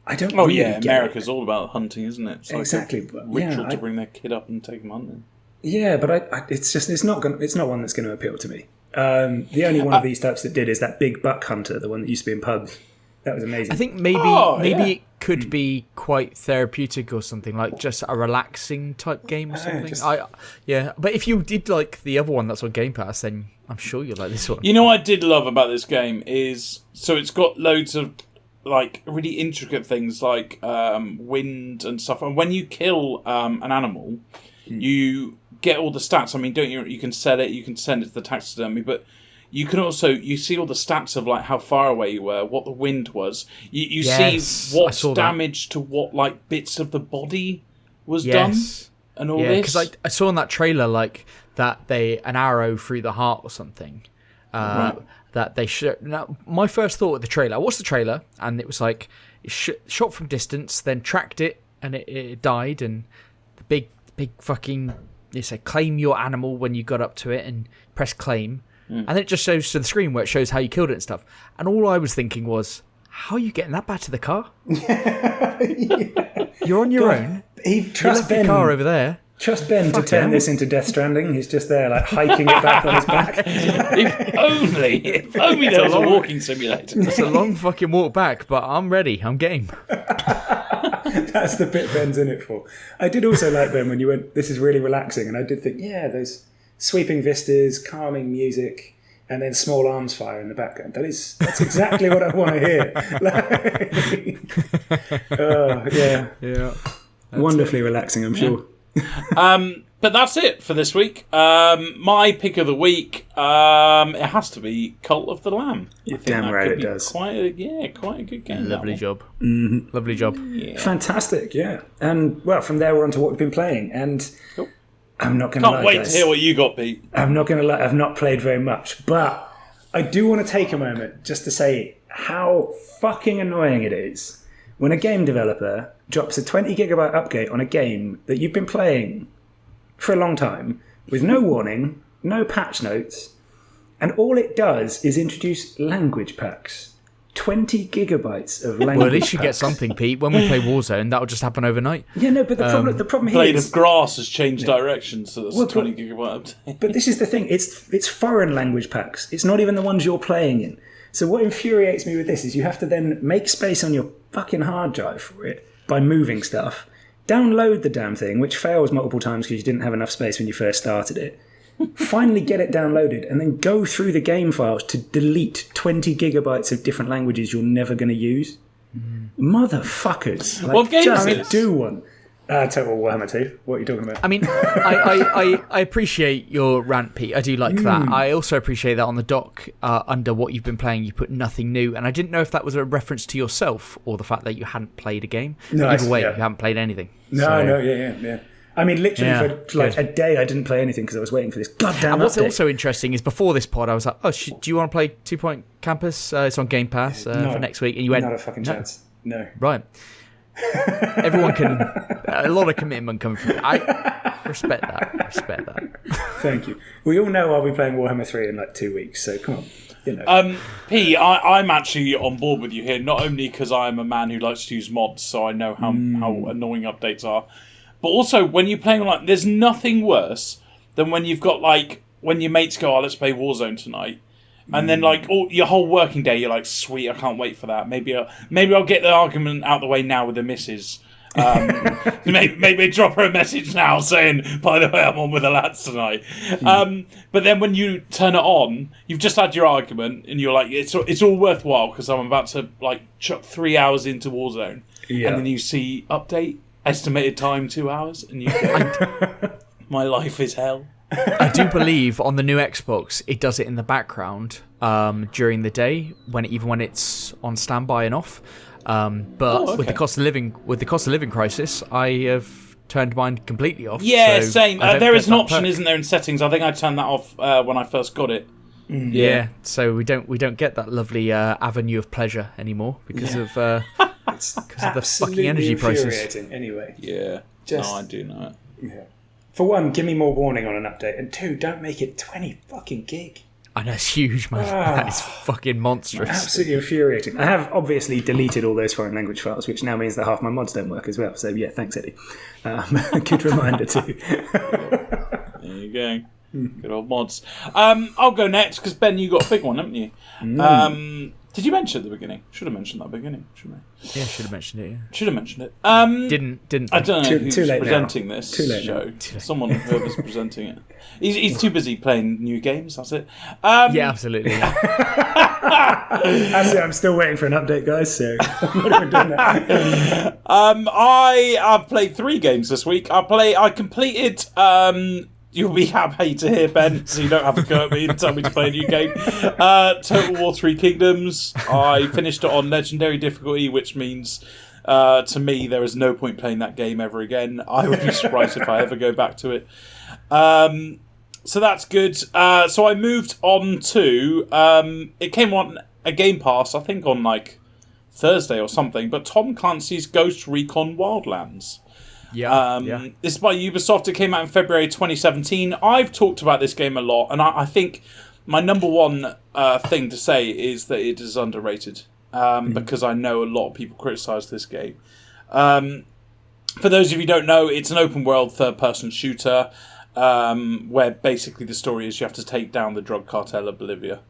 I don't. Oh yeah, America's all about hunting, isn't it? It's exactly. Like a ritual to bring their kid up and take them hunting. Yeah, but it's not one that's going to appeal to me. The only one of these types that did is that big buck hunter, the one that used to be in pubs. That was amazing. I think maybe it could be quite therapeutic or something, like just a relaxing type game or something. But if you did like the other one that's on Game Pass, then I'm sure you'll like this one. You know what I did love about this game is it's got loads of like really intricate things like wind and stuff. And when you kill an animal, you get all the stats. I mean, don't you can sell it, you can send it to the taxidermy, but you can also see all the stats of like how far away you were, what the wind was. You see what's damage to what like bits of the body was done and all this. Because I saw in that trailer like that an arrow through the heart or something. That they should. Now, my first thought with the trailer, I watched the trailer and it was like it shot from distance, then tracked it and it died, and the big fucking it said claim your animal when you got up to it and press claim. And then it just shows to the screen where it shows how you killed it and stuff. And all I was thinking was, how are you getting that back to the car? You're on your own. Trust Ben. The car over there. Trust Ben to turn this into Death Stranding. He's just there, like hiking it back on his back. If only there was a walking simulator. It's a long fucking walk back, but I'm ready. I'm game. That's the bit Ben's in it for. I did also like, Ben, when you went, this is really relaxing, and I did think, those sweeping vistas, calming music, and then small arms fire in the background. That's exactly what I want to hear. Yeah. Wonderfully relaxing, I'm sure. But that's it for this week. My pick of the week, it has to be Cult of the Lamb. You're damn right it does. Quite a good game. Lovely job. Mm-hmm. Lovely job. Yeah. Fantastic, yeah. And well, from there we're on to what we've been playing, and I'm not going to lie, Can't wait guys. to hear what you got, Pete. I'm not going to lie, I've not played very much, but I do want to take a moment just to say how fucking annoying it is when a game developer drops a 20 gigabyte update on a game that you've been playing for a long time with no warning, no patch notes, and all it does is introduce language packs. 20 gigabytes of language. Well, at least you packs. get something, Pete. When we play Warzone, that'll just happen overnight. Yeah, no, but the problem here Blade is of Grass has changed direction, so that's a 20 gigabyte update. But this is the thing, it's foreign language packs. It's not even the ones you're playing in. So what infuriates me with this is you have to then make space on your fucking hard drive for it by moving stuff, download the damn thing, which fails multiple times because you didn't have enough space when you first started it, finally get it downloaded, and then go through the game files to delete 20 gigabytes of different languages you're never going to use. Motherfuckers. Like, What game just is this? do one. Total Warhammer 2. What are you talking about? I mean, I appreciate your rant, Pete. I do like that. I also appreciate that on the doc, under what you've been playing, you put nothing new. And I didn't know if that was a reference to yourself or the fact that you hadn't played a game. No, Either way, yeah. you haven't played anything. Yeah. I mean, literally for like a day I didn't play anything because I was waiting for this goddamn And what's update. also interesting is before this pod, I was like, oh, do you want to play 2 Point Campus? It's on Game Pass for next week. And you went, not a fucking chance. No. Right. Everyone can... A lot of commitment coming from... I respect that. Thank you. We all know I'll be playing Warhammer 3 in like 2 weeks, so come on. You know. P, I'm actually on board with you here, not only because I'm a man who likes to use mods, so I know how annoying updates are, but also when you're playing online, there's nothing worse than when you've got like, when your mates go, let's play Warzone tonight, and then like your whole working day, you're like, sweet, I can't wait for that. Maybe I'll get the argument out the way now with the missus. Maybe drop her a message now saying, by the way, I'm on with the lads tonight. But then when you turn it on, you've just had your argument and you're like, it's all worthwhile because I'm about to like chuck 3 hours into Warzone, and then you see update estimated time 2 hours, and you go, my life is hell. I do believe on the new Xbox it does it in the background during the day even when it's on standby and off. With the cost of living crisis, I have turned mine completely off. Yeah, so same. There is an option, isn't there, in settings? I think I turned that off when I first got it. Yeah, so we don't get that lovely avenue of pleasure anymore because of the fucking energy prices. Anyway, I do know it. Yeah. For one, give me more warning on an update, and two, don't make it 20 fucking gig. I know, it's huge, man. That is fucking monstrous. Absolutely infuriating. I have obviously deleted all those foreign language files, which now means that half my mods don't work as well. So yeah, thanks, Eddie. Good reminder too. There you go. Good old mods. I'll go next because Ben, you got a big one, haven't you? Did you mention it at the beginning? Should have mentioned that at the beginning, shouldn't I? Yeah, should have mentioned it. Yeah. Should have mentioned it. Didn't. I don't know who's too late presenting now. this Too late show. now. Someone whoever's presenting it. He's too busy playing new games. That's it. Yeah, absolutely. Actually, I'm still waiting for an update, guys. So I'm not even doing that. I've played 3 games this week. I completed. You'll be happy to hear, Ben, so you don't have to go at me and tell me to play a new game. Total War 3 Kingdoms. I finished it on Legendary difficulty, which means, to me, there is no point playing that game ever again. I would be surprised if I ever go back to it. So that's good. So I moved on to... it came on a Game Pass, I think on like Thursday or something, but Tom Clancy's Ghost Recon Wildlands. Yeah. This is by Ubisoft. It came out in February 2017. I've talked about this game a lot, and I think my number one thing to say is that it is underrated, because I know a lot of people criticise this game. For those of you who don't know, it's an open-world third-person shooter where basically the story is you have to take down the drug cartel of Bolivia.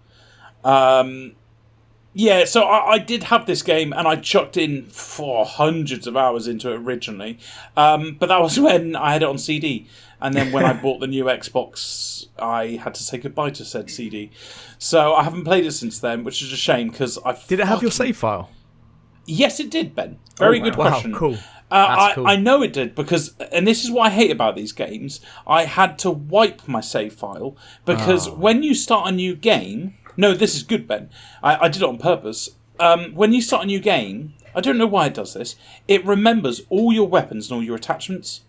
Yeah, so I did have this game, and I chucked in for hundreds of hours into it originally. But that was when I had it on CD. And then when I bought the new Xbox, I had to say goodbye to said CD. So I haven't played it since then, which is a shame, because I... Did it have your save file? Yes, it did, Ben. Very good question. Wow, cool. Cool. I know it did, because... And this is what I hate about these games. I had to wipe my save file, because when you start a new game... No, this is good, Ben. I did it on purpose. When you start a new game, I don't know why it does this, it remembers all your weapons and all your attachments.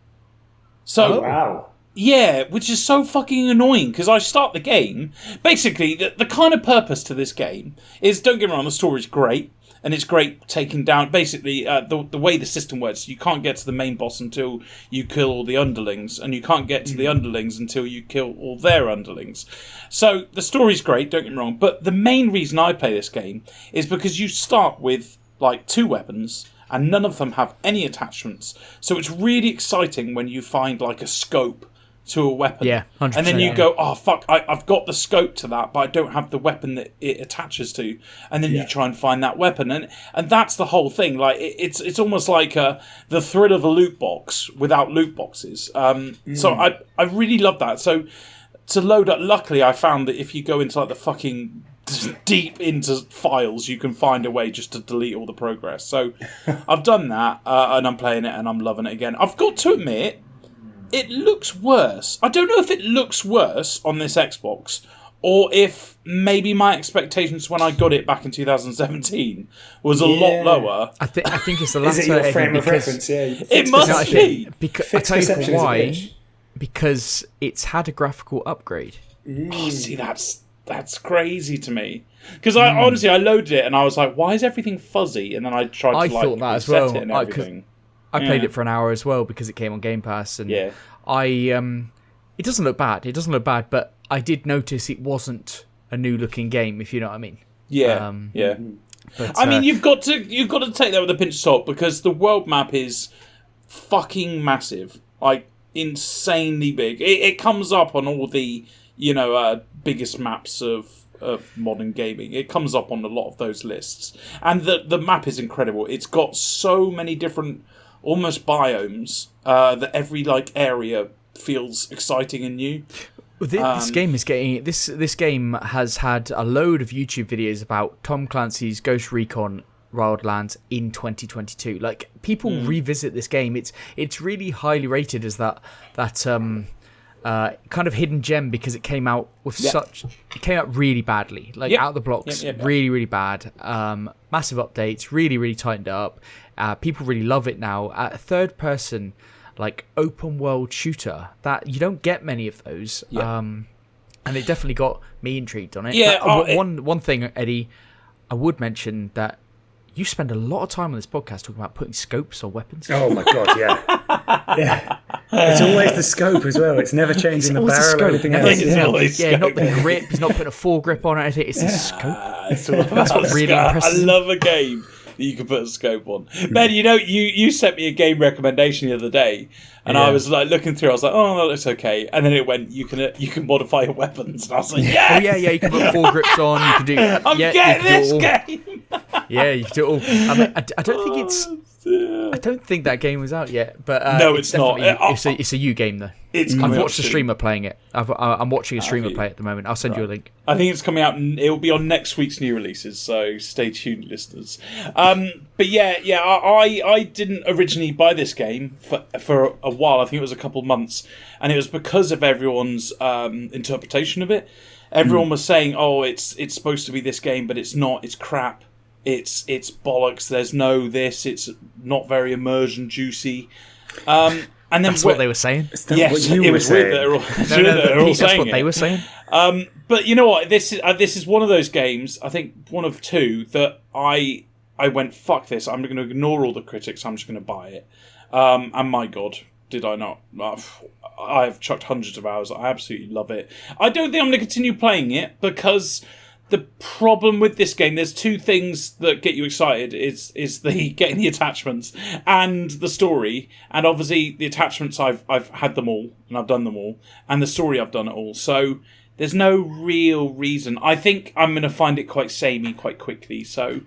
So, wow. Yeah, which is so fucking annoying, because I start the game... Basically, the kind of purpose to this game is, don't get me wrong, the story's great. and it's great taking down. Basically, the way the system works, you can't get to the main boss until you kill all the underlings, and you can't get to the underlings until you kill all their underlings. So the story's great, don't get me wrong, but the main reason I play this game is because you start with like 2 weapons, and none of them have any attachments. So it's really exciting when you find like a scope to a weapon. Yeah, 100%. And then you go, oh, fuck, I've got the scope to that, but I don't have the weapon that it attaches to. And then you try and find that weapon. And that's the whole thing. Like, it's almost like the thrill of a loot box without loot boxes. So I really love that. So to load up, luckily I found that if you go into like the fucking deep into files, you can find a way just to delete all the progress. So I've done that, and I'm playing it, and I'm loving it again. I've got to admit, it looks worse. I don't know if it looks worse on this Xbox, or if maybe my expectations when I got it back in 2017 was a lot lower. I think it's the latter. Is it your frame of reference? Yeah, it must be. I tell you why. Because it's had a graphical upgrade. Oh, see, that's crazy to me. Because I honestly, I loaded it and I was like, why is everything fuzzy? And then I tried to thought that as reset well. it and everything. I played it for an hour as well because it came on Game Pass, and it doesn't look bad. It doesn't look bad, but I did notice it wasn't a new looking game, if you know what I mean. Yeah, But, I mean, you've got to take that with a pinch of salt, because the world map is fucking massive, like insanely big. It comes up on all the biggest maps of modern gaming. It comes up on a lot of those lists, and the map is incredible. It's got so many different almost biomes that every area feels exciting and new. This game is getting this game has had a load of YouTube videos about Tom Clancy's Ghost Recon Wildlands in 2022. Like, people revisit this game. It's really highly rated as that kind of hidden gem, because it came out with it came out really badly, out of the blocks, really, really bad. Massive updates, really, really tightened up. People really love it now. A third person, open world shooter, that you don't get many of those. And it definitely got me intrigued on it. One thing, Eddie, I would mention that you spend a lot of time on this podcast talking about putting scopes on weapons. Oh my god, yeah. It's always the scope as well. It's never changing the barrel or anything else. Not the grip. He's not putting a full grip on it. It's the scope. That's what really impresses. I love a game that you can put a scope on. Ben, you sent me a game recommendation the other day, and I was looking through. I was like, oh, that looks okay. And then it went, you can modify your weapons. And I was like, yes! Oh yeah, you can put full grips on. You can do. I'm getting this game. Yeah, you can do it all. I mean, I don't think it's. I don't think that game was out yet, but no, it's not. It's a U game though. I've watched a streamer playing it. I'm watching a streamer play it at the moment. I'll send you a link. I think it's coming out. It will be on next week's new releases, so stay tuned, listeners. But I didn't originally buy this game for a while. I think it was a couple of months, and it was because of everyone's interpretation of it. Everyone was saying, "Oh, it's supposed to be this game, but it's not. It's crap. It's bollocks. There's no this. It's not very immersion juicy." And then that's what they were saying. Yes, it was weird. That's what they were saying. But you know what? This is one of those games. I think one of two that I went, fuck this. I'm going to ignore all the critics. I'm just going to buy it. And my God, did I not? I have chucked hundreds of hours. I absolutely love it. I don't think I'm going to continue playing it, because the problem with this game, there's two things that get you excited. Is the getting the attachments and the story. And obviously the attachments, I've had them all and I've done them all, and the story, I've done it all. So there's no real reason. I think I'm going to find it quite samey quite quickly. So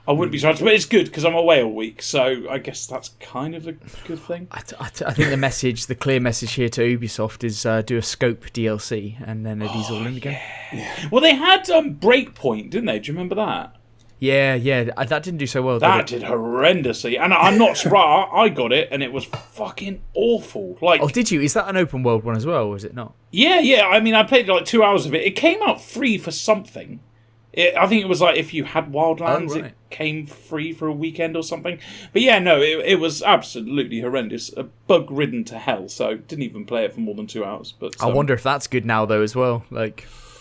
I wouldn't be surprised, but it's good because I'm away all week, so I guess that's kind of a good thing. I think the clear message here to Ubisoft is do a scope DLC, and then Eddie's all in again. Yeah. Well, they had Breakpoint, didn't they? Do you remember that? Yeah, that didn't do so well. That did horrendously, and I'm not surprised. I got it, and it was fucking awful. Oh, did you? Is that an open world one as well, or is it not? Yeah. I mean, I played 2 hours of it. It came out free for something. I think it was if you had Wildlands, it came free for a weekend or something. But yeah, no, it was absolutely horrendous. Bug-ridden to hell, so didn't even play it for more than 2 hours. But I wonder if that's good now, though, as well,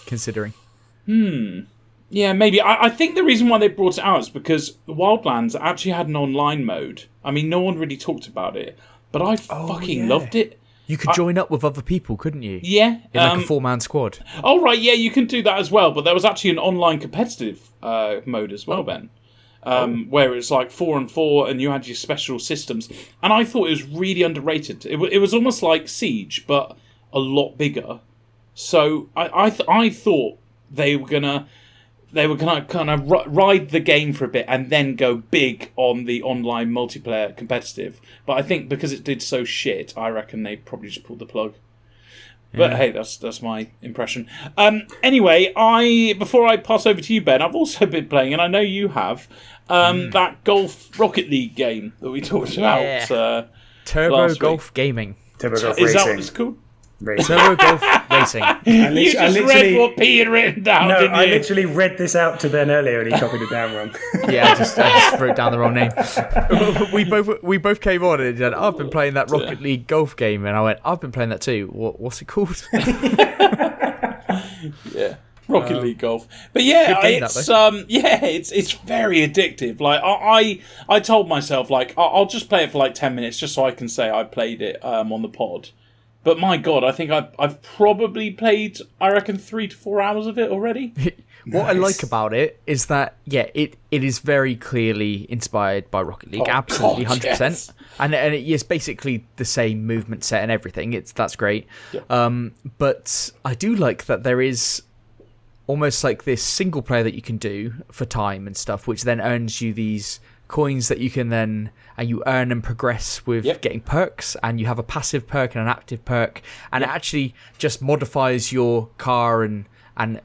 considering. Yeah, maybe. I think the reason why they brought it out is because Wildlands actually had an online mode. I mean, no one really talked about it, but I loved it. You could join up with other people, couldn't you? Yeah. In like a 4-man squad. Oh, right, yeah, you can do that as well, but there was actually an online competitive mode as well, Ben. Where it's like 4-on-4 and you had your special systems. And I thought it was really underrated. It was almost like Siege, but a lot bigger. So I thought they were gonna kind of ride the game for a bit and then go big on the online multiplayer competitive. But I think because it did so shit, I reckon they probably just pulled the plug. But hey, that's my impression. Anyway, before I pass over to you, Ben, I've also been playing, and I know you have, that Golf Rocket League game that we talked about. Turbo Golf Gaming. Turbo Golf Is Racing. that what it's called? Turbo Golf Racing. You just read what P had written down, didn't you? I literally read this out to Ben earlier and he copied it down wrong. Yeah, I just wrote down the wrong name. we both came on and said, I've been playing that Rocket League golf game, and I went, I've been playing that too. What's it called? Yeah. Rocket League Golf, but yeah, it's very addictive. Like I told myself, like I'll just play it for like 10 minutes just so I can say I played it on the pod. But my God, I think I've probably played, I reckon, 3 to 4 hours of it already. What I like about it is that, it is very clearly inspired by Rocket League, absolutely 100%. Yes. And it is basically the same movement set and everything. That's great. Yeah. But I do like that there is almost like this single player that you can do for time and stuff, which then earns you these coins that you can then, and you earn and progress with getting perks, and you have a passive perk and an active perk, and it actually just modifies your car and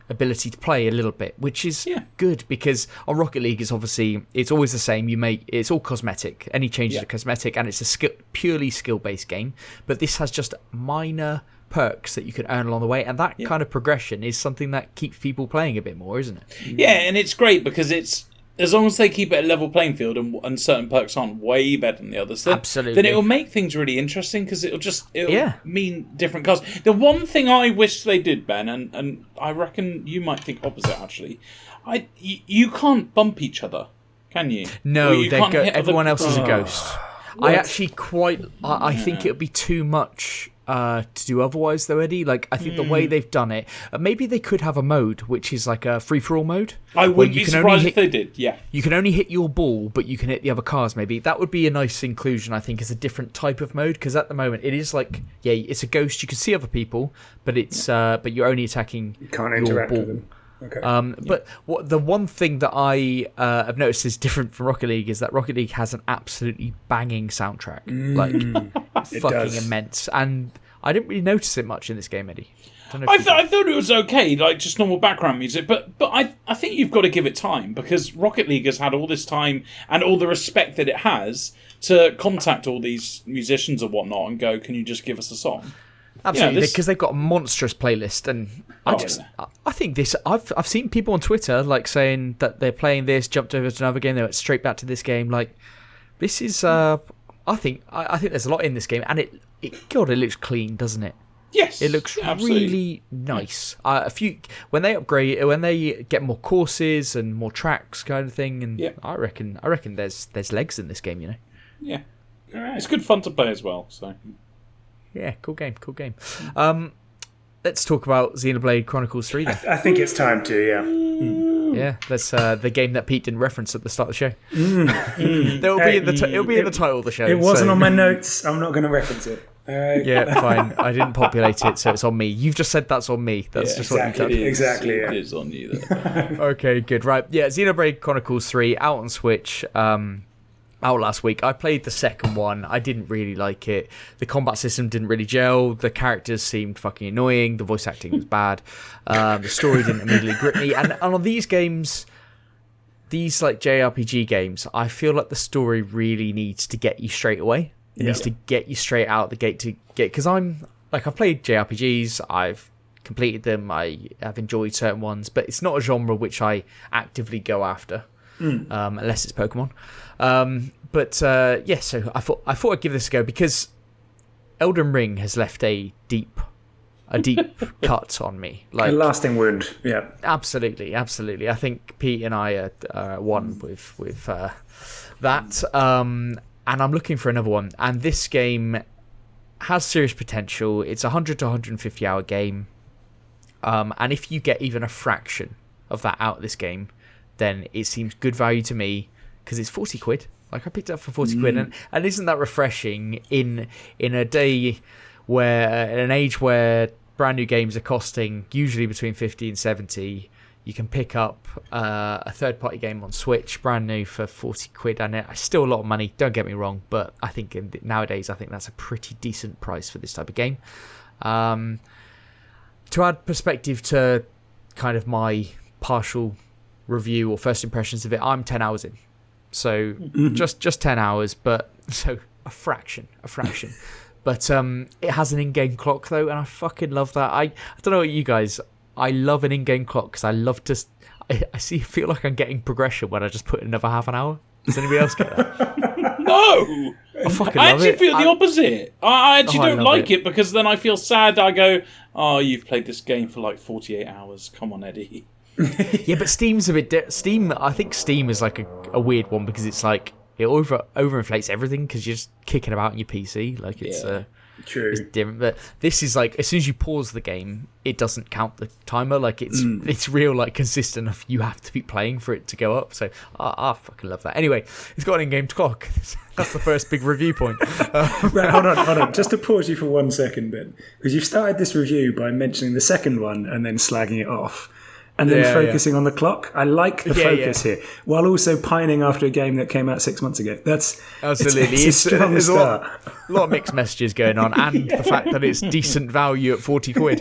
ability to play a little bit, which is good, because on Rocket League it's always the same. It's all cosmetic, any changes are cosmetic, and it's a purely skill-based game, but this has just minor perks that you can earn along the way, and that kind of progression is something that keeps people playing a bit more, isn't it? Yeah, and it's great because it's, as long as they keep it a level playing field and certain perks aren't way better than the others, then it will make things really interesting, because it'll mean different cars. The one thing I wish they did, Ben, and I reckon you might think opposite actually, you can't bump each other, can you? No, everyone else is a ghost. I actually I think it would be too much to do otherwise though, Eddie. Like, I think the way they've done it, maybe they could have a mode which is like a free-for-all mode. I wouldn't be surprised if they did, you can only hit your ball, but you can hit the other cars. Maybe that would be a nice inclusion, I think, as a different type of mode, because at the moment it is like, it's a ghost, you can see other people, but it's but you're only attacking your ball. With them. Okay. But the one thing that I have noticed is different from Rocket League is that Rocket League has an absolutely banging soundtrack, fucking immense, and I didn't really notice it much in this game, Eddie. I thought it was okay, like just normal background music, but I think you've got to give it time, because Rocket League has had all this time and all the respect that it has to contact all these musicians and whatnot and go, can you just give us a song? Absolutely, because they've got a monstrous playlist, and I think this. I've seen people on Twitter like saying that they're playing this, jumped over to another game, they went straight back to this game. Like, this is. I think there's a lot in this game, and it looks clean, doesn't it? Yes, it looks really nice. When they get more courses and more tracks, kind of thing, and I reckon there's legs in this game, you know. Yeah, it's good fun to play as well. So. Yeah, cool game. Let's talk about Xenoblade Chronicles 3 then. I think it's time to, Yeah, that's the game that Pete didn't reference at the start of the show. It'll be in the title of the show. It wasn't on my notes. I'm not going to reference it. Yeah, fine. I didn't populate it, so it's on me. You've just said that's on me. That's just what you've done. Exactly. It is on you then. Okay, good. Right. Yeah, Xenoblade Chronicles 3 out on Switch. Out last week. I played the second one. I didn't really like it. The combat system didn't really gel. The characters seemed fucking annoying. The voice acting was bad. The story didn't immediately grip me. And on these games, these like JRPG games, I feel like the story really needs to get you straight away. It needs to get you straight out the gate to get, because I've played JRPGs. I've completed them. I have enjoyed certain ones, but it's not a genre which I actively go after. Unless it's Pokemon. So I thought I'd give this a go, because Elden Ring has left a deep a deep cut on me. Like a lasting wound. Yeah, absolutely. I think Pete and I are one with that. And I'm looking for another one. And this game has serious potential. It's a 100 to 150 hour game. And if you get even a fraction of that out of this game, then it seems good value to me, because it's 40 quid. Like, I picked it up for 40 quid, and isn't that refreshing in a day where, in an age where brand new games are costing usually between 50 and 70, you can pick up a third party game on Switch, brand new, for 40 quid, and it's still a lot of money, don't get me wrong, but I think nowadays I think that's a pretty decent price for this type of game. To add perspective to kind of my partial review or first impressions of it, I'm 10 hours in. So just 10 hours, but so a fraction. But it has an in-game clock though, and I fucking love that. I don't know what you guys, I love an in-game clock because I love to. I feel like I'm getting progression when I just put in another half an hour. Does anybody else get that? No, I actually feel the opposite. I actually don't like it because then I feel sad. I go, oh, you've played this game for like 48 hours. Come on, Eddie. Yeah, but Steam's a bit. Steam, I think Steam is like a weird one because it's like it overinflates everything because you're just kicking about on your PC. Like it's true. It's different. But this is like, as soon as you pause the game, it doesn't count the timer. Like it's real, like consistent enough. You have to be playing for it to go up. So I fucking love that. Anyway, it's got an in-game clock. That's the first big review point. Right, hold on. Just to pause you for 1 second, Ben, because you've started this review by mentioning the second one and then slagging it off. And then focusing on the clock. I like the focus here, while also pining after a game that came out 6 months ago. That's absolutely it's a strong start. A lot of mixed messages going on, and the fact that it's decent value at 40 quid,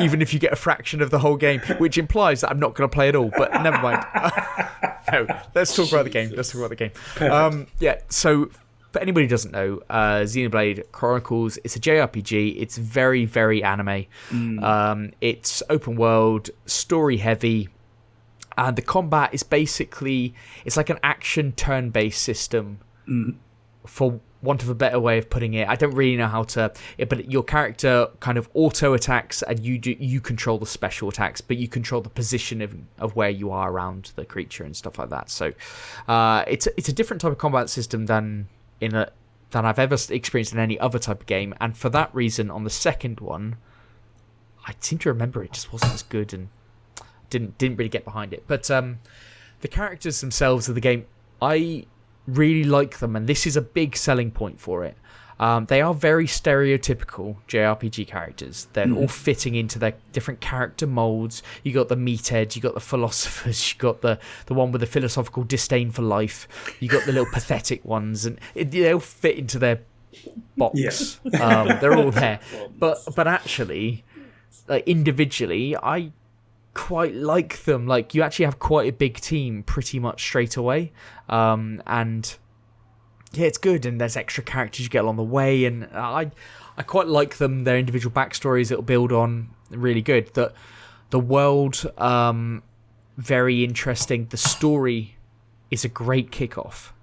even if you get a fraction of the whole game, which implies that I'm not going to play it all. But never mind. No, let's talk about the game. So. For anybody who doesn't know, Xenoblade Chronicles, it's a JRPG. It's very, very anime. It's open world, story heavy, and the combat is basically, it's like an action turn-based system, for want of a better way of putting it. I don't really know how to, but your character kind of auto attacks, and you control the special attacks, but you control the position of where you are around the creature and stuff like that. So it's a different type of combat system than I've ever experienced in any other type of game, and for that reason, on the second one, I seem to remember it just wasn't as good and didn't really get behind it. But the characters themselves of the game, I really like them, and this is a big selling point for it. They are very stereotypical JRPG characters. They're all fitting into their different character molds. You got the meatheads, you got the philosophers, you got the one with the philosophical disdain for life. You got the little pathetic ones, and they all fit into their box. Yeah. They're all there, but actually, like individually, I quite like them. Like you actually have quite a big team pretty much straight away, and. Yeah, it's good, and there's extra characters you get along the way, and I quite like them. Their individual backstories it'll build on, really good. The world, very interesting. The story is a great kickoff.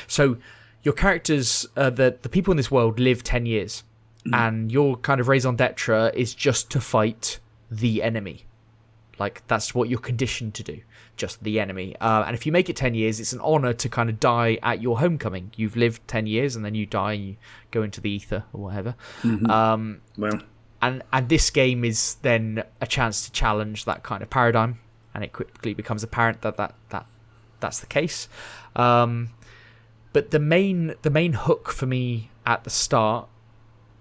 So your characters, the people in this world live 10 years, and your kind of raison d'etre is just to fight the enemy. Like, that's what you're conditioned to do, just the enemy. And if you make it 10 years, it's an honour to kind of die at your homecoming. You've lived 10 years, and then you die, and you go into the ether, or whatever. Well. And this game is then a chance to challenge that kind of paradigm, and it quickly becomes apparent that's the case. But the main hook for me at the start,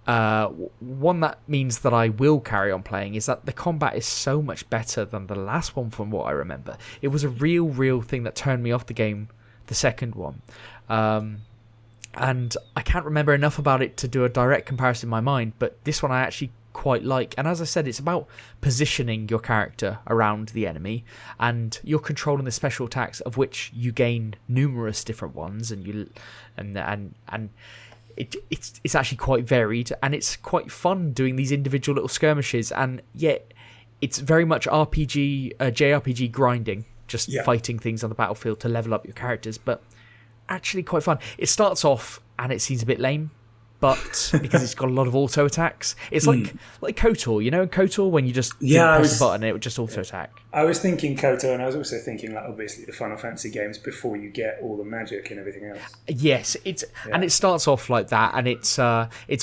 one that means that I will carry on playing, is that the combat is so much better than the last one from what I remember. It was a real thing that turned me off the game, the second one. And I can't remember enough about it to do a direct comparison in my mind, but this one I actually quite like. And as I said, it's about positioning your character around the enemy, and you're controlling the special attacks, of which you gain numerous different ones, and it's actually quite varied, and it's quite fun doing these individual little skirmishes, and yet it's very much JRPG grinding, just fighting things on the battlefield to level up your characters, but actually quite fun. It starts off and it seems a bit lame, but because it's got a lot of auto attacks. It's like KOTOR, in KOTOR when you just press a button and it would just auto attack. I was thinking KOTOR, and I was also thinking like obviously the Final Fantasy games before you get all the magic and everything else. Yes, and it starts off like that, and it's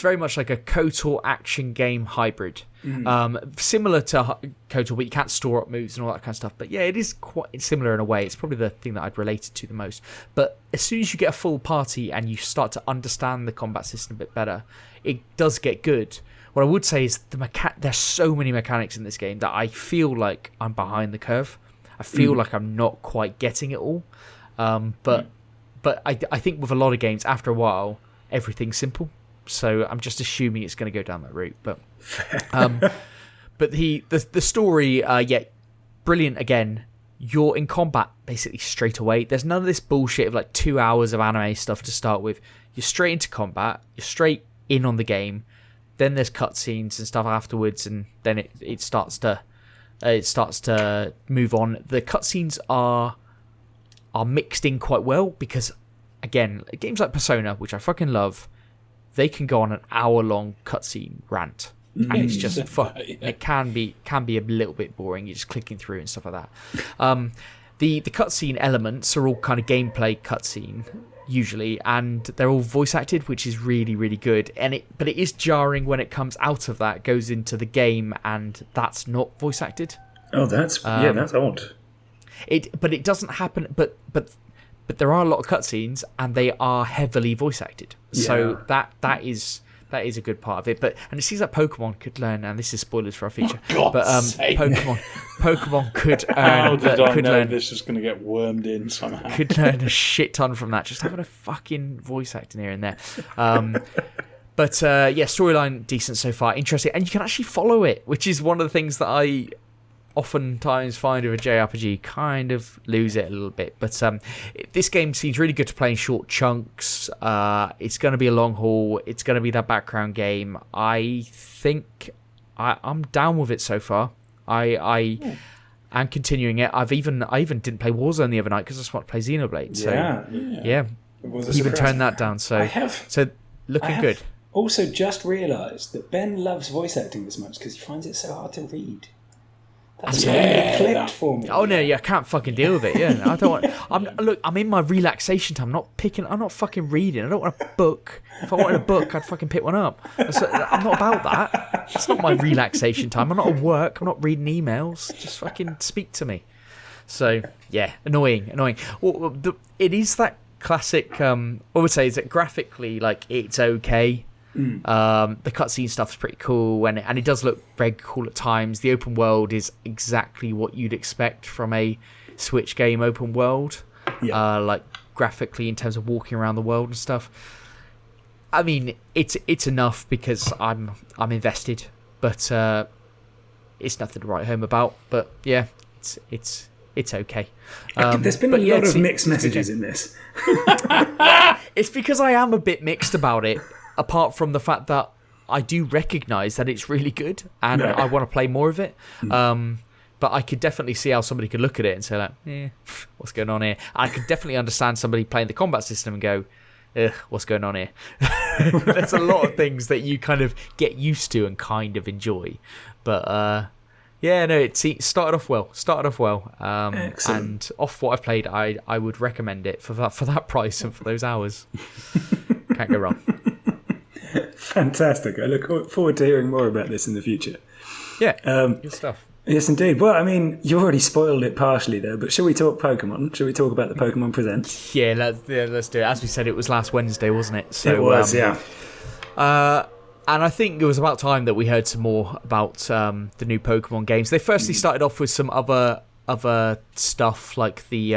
very much like a KOTOR action game hybrid. Similar to KOTOR, but you can't store up moves and all that kind of stuff. But yeah, it is quite similar in a way. It's probably the thing that I'd relate it to the most. But as soon as you get a full party and you start to understand the combat system a bit better, it does get good. What I would say is there's so many mechanics in this game that I feel like I'm behind the curve. I feel like I'm not quite getting it all. But I think with a lot of games, after a while, everything's simple. So I'm just assuming it's going to go down that route. But the story, brilliant again. You're in combat basically straight away. There's none of this bullshit of like 2 hours of anime stuff to start with. You're straight into combat. You're straight in on the game. Then there's cutscenes and stuff afterwards, and then it starts to move on. The cutscenes are mixed in quite well because, again, games like Persona, which I fucking love, they can go on an hour-long cutscene rant, and it's just fun. It can be a little bit boring. You're just clicking through and stuff like that. The cutscene elements are all kind of gameplay cutscene usually, and they're all voice acted, which is really, really good. But it is jarring when it comes out of that, goes into the game, and that's not voice acted. Oh, that's odd. But it doesn't happen. But there are a lot of cutscenes, and they are heavily voice acted. Yeah. So that is a good part of it. And it seems like Pokemon could learn, and this is spoilers for our feature. Pokemon could learn. This is going to get wormed in somehow. Could learn a shit ton from that. Just having a fucking voice acting here and there. But storyline decent so far, interesting, and you can actually follow it, which is one of the things that I oftentimes find with a JRPG kind of lose it a little bit. But this game seems really good to play in short chunks. It's going to be a long haul. It's going to be that background game. I think I'm down with it so far. I am continuing it. I even didn't play Warzone the other night because I just want to play Xenoblade. So yeah. Even turned that down. So looking good. Also, just realised that Ben loves voice acting this much because he finds it so hard to read. That's really clicked for me. Oh no, I can't fucking deal with it. Yeah, I don't want. I'm in my relaxation time. I'm not fucking reading. I don't want a book. If I wanted a book, I'd fucking pick one up. I'm not about that. It's not my relaxation time. I'm not at work. I'm not reading emails. Just fucking speak to me. So yeah, annoying. Well, it is that classic. I would say is that graphically, like, it's okay. The cutscene stuff's pretty cool, and it does look very cool at times. The open world is exactly what you'd expect from a Switch game open world, like graphically in terms of walking around the world and stuff. I mean, it's enough because I'm invested, but it's nothing to write home about. But yeah, it's okay. There's been a lot of mixed messages in this. It's because I am a bit mixed about it. Apart from the fact that I do recognise that it's really good and I want to play more of it. But I could definitely see how somebody could look at it and say, like, what's going on here? I could definitely understand somebody playing the combat system and go, what's going on here? There's a lot of things that you kind of get used to and kind of enjoy. But it started off well. And off what I've played, I would recommend it for that price and for those hours. Can't go wrong. Fantastic. I look forward to hearing more about this in the future. Yeah, good stuff. Yes, indeed. Well, I mean, you already spoiled it partially there, but shall we talk Pokemon? Shall we talk about the Pokemon Presents? Yeah, let's do it. As we said, it was last Wednesday, wasn't it? So, it was, yeah. And I think it was about time that we heard some more about the new Pokemon games. They firstly started off with some other stuff, like the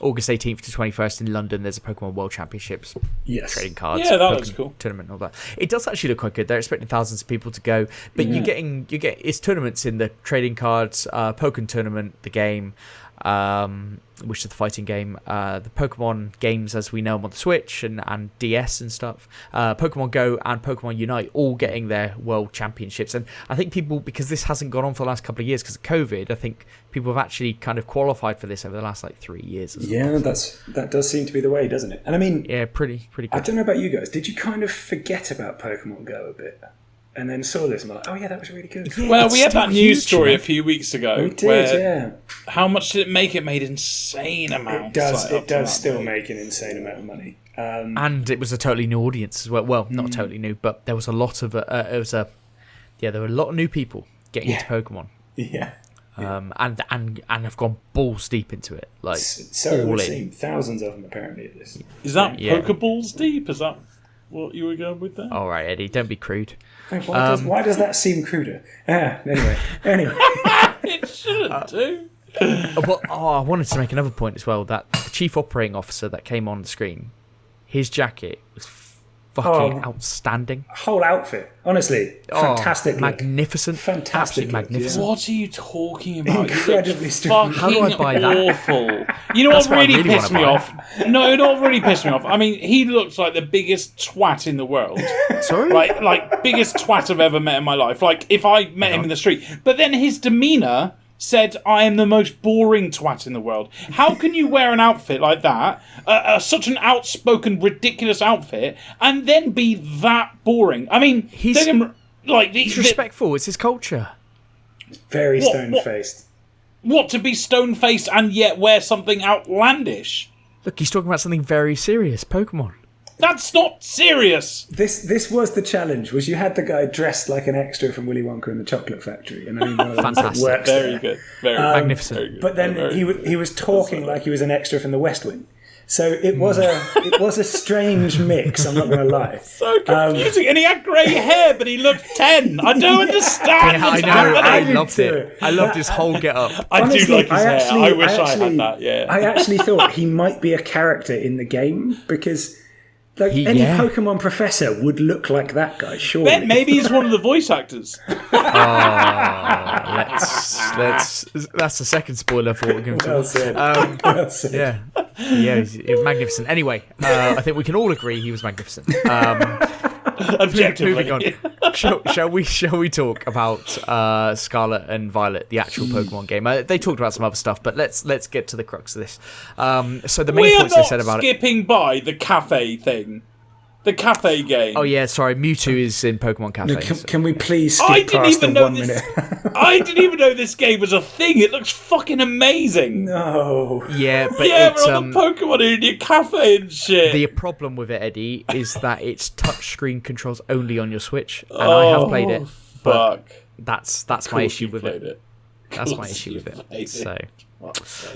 August 18th to 21st in London, there's a Pokemon World Championships trading cards. Yeah, that looks cool. Tournament and all that. It does actually look quite good. They're expecting thousands of people to go, but you get it's tournaments in the trading cards, Pokemon tournament, the game, which is the fighting game. The Pokemon games as we know them on the Switch and DS and stuff. Pokemon Go and Pokemon Unite all getting their World Championships. And I think people, because this hasn't gone on for the last couple of years because of COVID, I think people have actually kind of qualified for this over the last 3 years. Yeah, that does seem to be the way, doesn't it? And I mean... Yeah, pretty good. I don't know about you guys. Did you kind of forget about Pokemon Go a bit? And then saw this and were like, oh yeah, that was really good. Yeah, well, we had that news story a few weeks ago. We did, How much did it make? It made insane amounts. It does still make an insane amount of money. And it was a totally new audience as well. Well, not totally new, but there was a lot of... there were a lot of new people getting into Pokemon. Yeah. And have gone balls deep into it. Like, so it would seem. Thousands of them apparently at this. Is that Pokeballs deep? Is that what you were going with there? All right, Eddie, don't be crude. Why does that seem cruder? Anyway. It shouldn't do. I wanted to make another point as well, that the chief operating officer that came on the screen, his jacket was fucking outstanding. Whole outfit, honestly, fantastic look. Magnificent, fantastic, magnificent. What are you talking about? Incredibly strong. How do I buy that? Awful. You know what really pissed me off? No, it really pissed me off. I mean, he looks like the biggest twat in the world. Sorry, like biggest twat I've ever met in my life. Like if I met him in the street, but then his demeanour said, I am the most boring twat in the world. How can you wear an outfit like that, such an outspoken, ridiculous outfit, and then be that boring? I mean, he's respectful. It's his culture. Very stone-faced. What, to be stone-faced and yet wear something outlandish? Look, he's talking about something very serious, Pokemon. That's not serious. This was the challenge. Was you had the guy dressed like an extra from Willy Wonka and the Chocolate Factory, and I mean, one of those that works. Very good, very magnificent. Very good. But then he was talking like he was an extra from the West Wing. So it was a strange mix. I'm not going to lie. So confusing, and he had grey hair, but he looked 10. I don't understand. I know. I loved it. I loved his whole get-up. Honestly, I do like his hair. I wish I had that. Yeah. I actually thought he might be a character in the game because. Any Pokemon professor would look like that guy, surely. Ben, maybe he's one of the voice actors. That's the second spoiler for what we're going to say. Well said. Yeah, he's magnificent. Anyway, I think we can all agree he was magnificent. Objectively. Moving on. Shall we talk about Scarlet and Violet, the actual Pokemon game? They talked about some other stuff, but let's get to the crux of this. So the main points they said about skipping by the cafe thing. The cafe game. Oh yeah, sorry. Mewtwo is in Pokemon Cafe. No, can we please skip past the 1 minute? I didn't even know this game was a thing. It looks fucking amazing. No. Yeah, but it's we're on the Pokemon in your cafe and shit. The problem with it, Eddie, is that it's touchscreen controls only on your Switch, and I have played it. But that's my issue with it. That's my issue with it. So.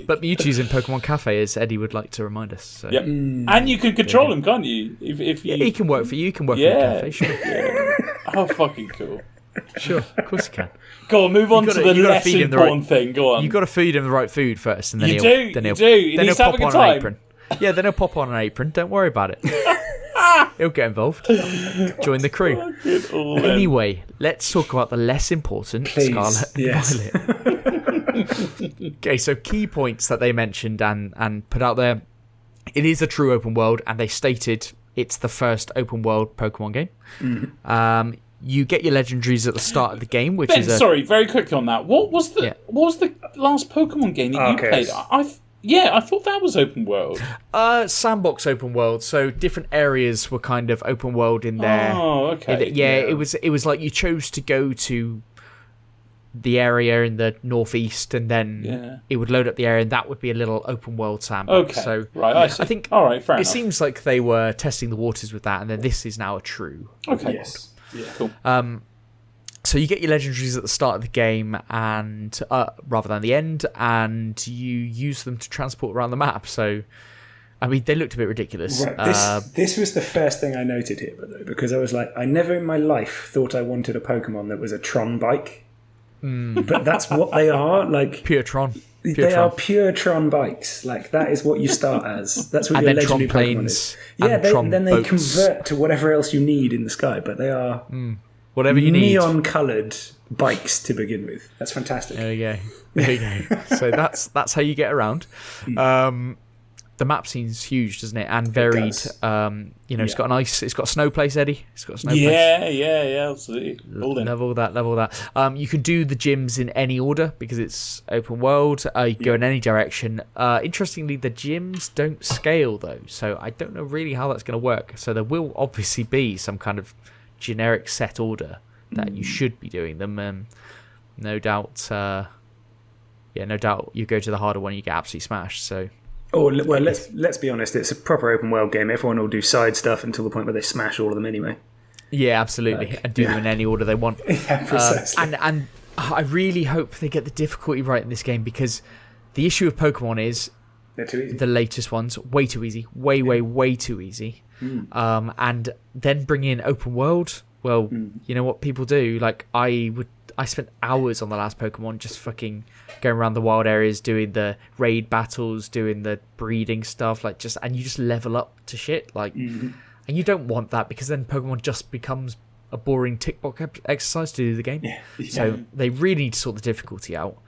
But Mewtwo's in Pokemon Cafe, as Eddie would like to remind us. So. Yep. And you can control him, can't you? If you... Yeah, he can work for you. You can work in the cafe, sure. Yeah. How fucking cool. Sure, of course you can. Go on, move on to the less important thing. Go on. You've got to feed him the right food first, and then you do. Then he'll pop on an apron. Yeah, then he'll pop on an apron. Don't worry about it. He'll get involved. Join the crew. Anyway, let's talk about the less important Scarlet and Violet. Okay, so key points that they mentioned and put out there. It is a true open world, and they stated it's the first open world Pokemon game. Mm-hmm. You get your legendaries at the start of the game, which is sorry, very quickly on that. What was the last Pokemon game that you played? I thought that was open world. Sandbox open world. So different areas were kind of open world in there. Oh, okay. It was like you chose to go to the area in the northeast, and then it would load up the area, and that would be a little open world sandbox. Okay, so right, I see. I think all right, fair enough. Seems like they were testing the waters with that, and then this is now a true open world. Yeah, cool. So you get your legendaries at the start of the game, and rather than the end, and you use them to transport around the map. So, I mean, they looked a bit ridiculous. Right. This was the first thing I noted here, though, because I was like, I never in my life thought I wanted a Pokemon that was a Tron bike. But that's what they are, like pure Tron. They are pure Tron bikes. Like that is what you start as. That's what your legendary Pokemon is. Yeah, then they convert to whatever else you need in the sky. But they are Whatever you need. Neon-coloured bikes to begin with. That's fantastic. There you go. So that's how you get around. The map seems huge, doesn't it? And varied. It's got it's got a snow place, Eddie. It's got a snow place. Yeah, absolutely. Level that. You can do the gyms in any order because it's open world. You can go in any direction. Interestingly, the gyms don't scale though, so I don't know really how that's going to work. So there will obviously be some kind of generic set order that you should be doing them. No doubt. No doubt. You go to the harder one, you get absolutely smashed. So. Oh well, let's be honest. It's a proper open world game. Everyone will do side stuff until the point where they smash all of them anyway. Yeah, absolutely, and do them in any order they want. Yeah, precisely. And I really hope they get the difficulty right in this game because the issue with Pokemon is they're too easy. The latest ones way too easy, way too easy. And then bring in open world. Well, you know what people do. Like I spent hours on the last Pokemon just fucking going around the wild areas, doing the raid battles, doing the breeding stuff, and you just level up to shit, and you don't want that because then Pokemon just becomes a boring tick box exercise to do the game. Yeah. So they really need to sort the difficulty out.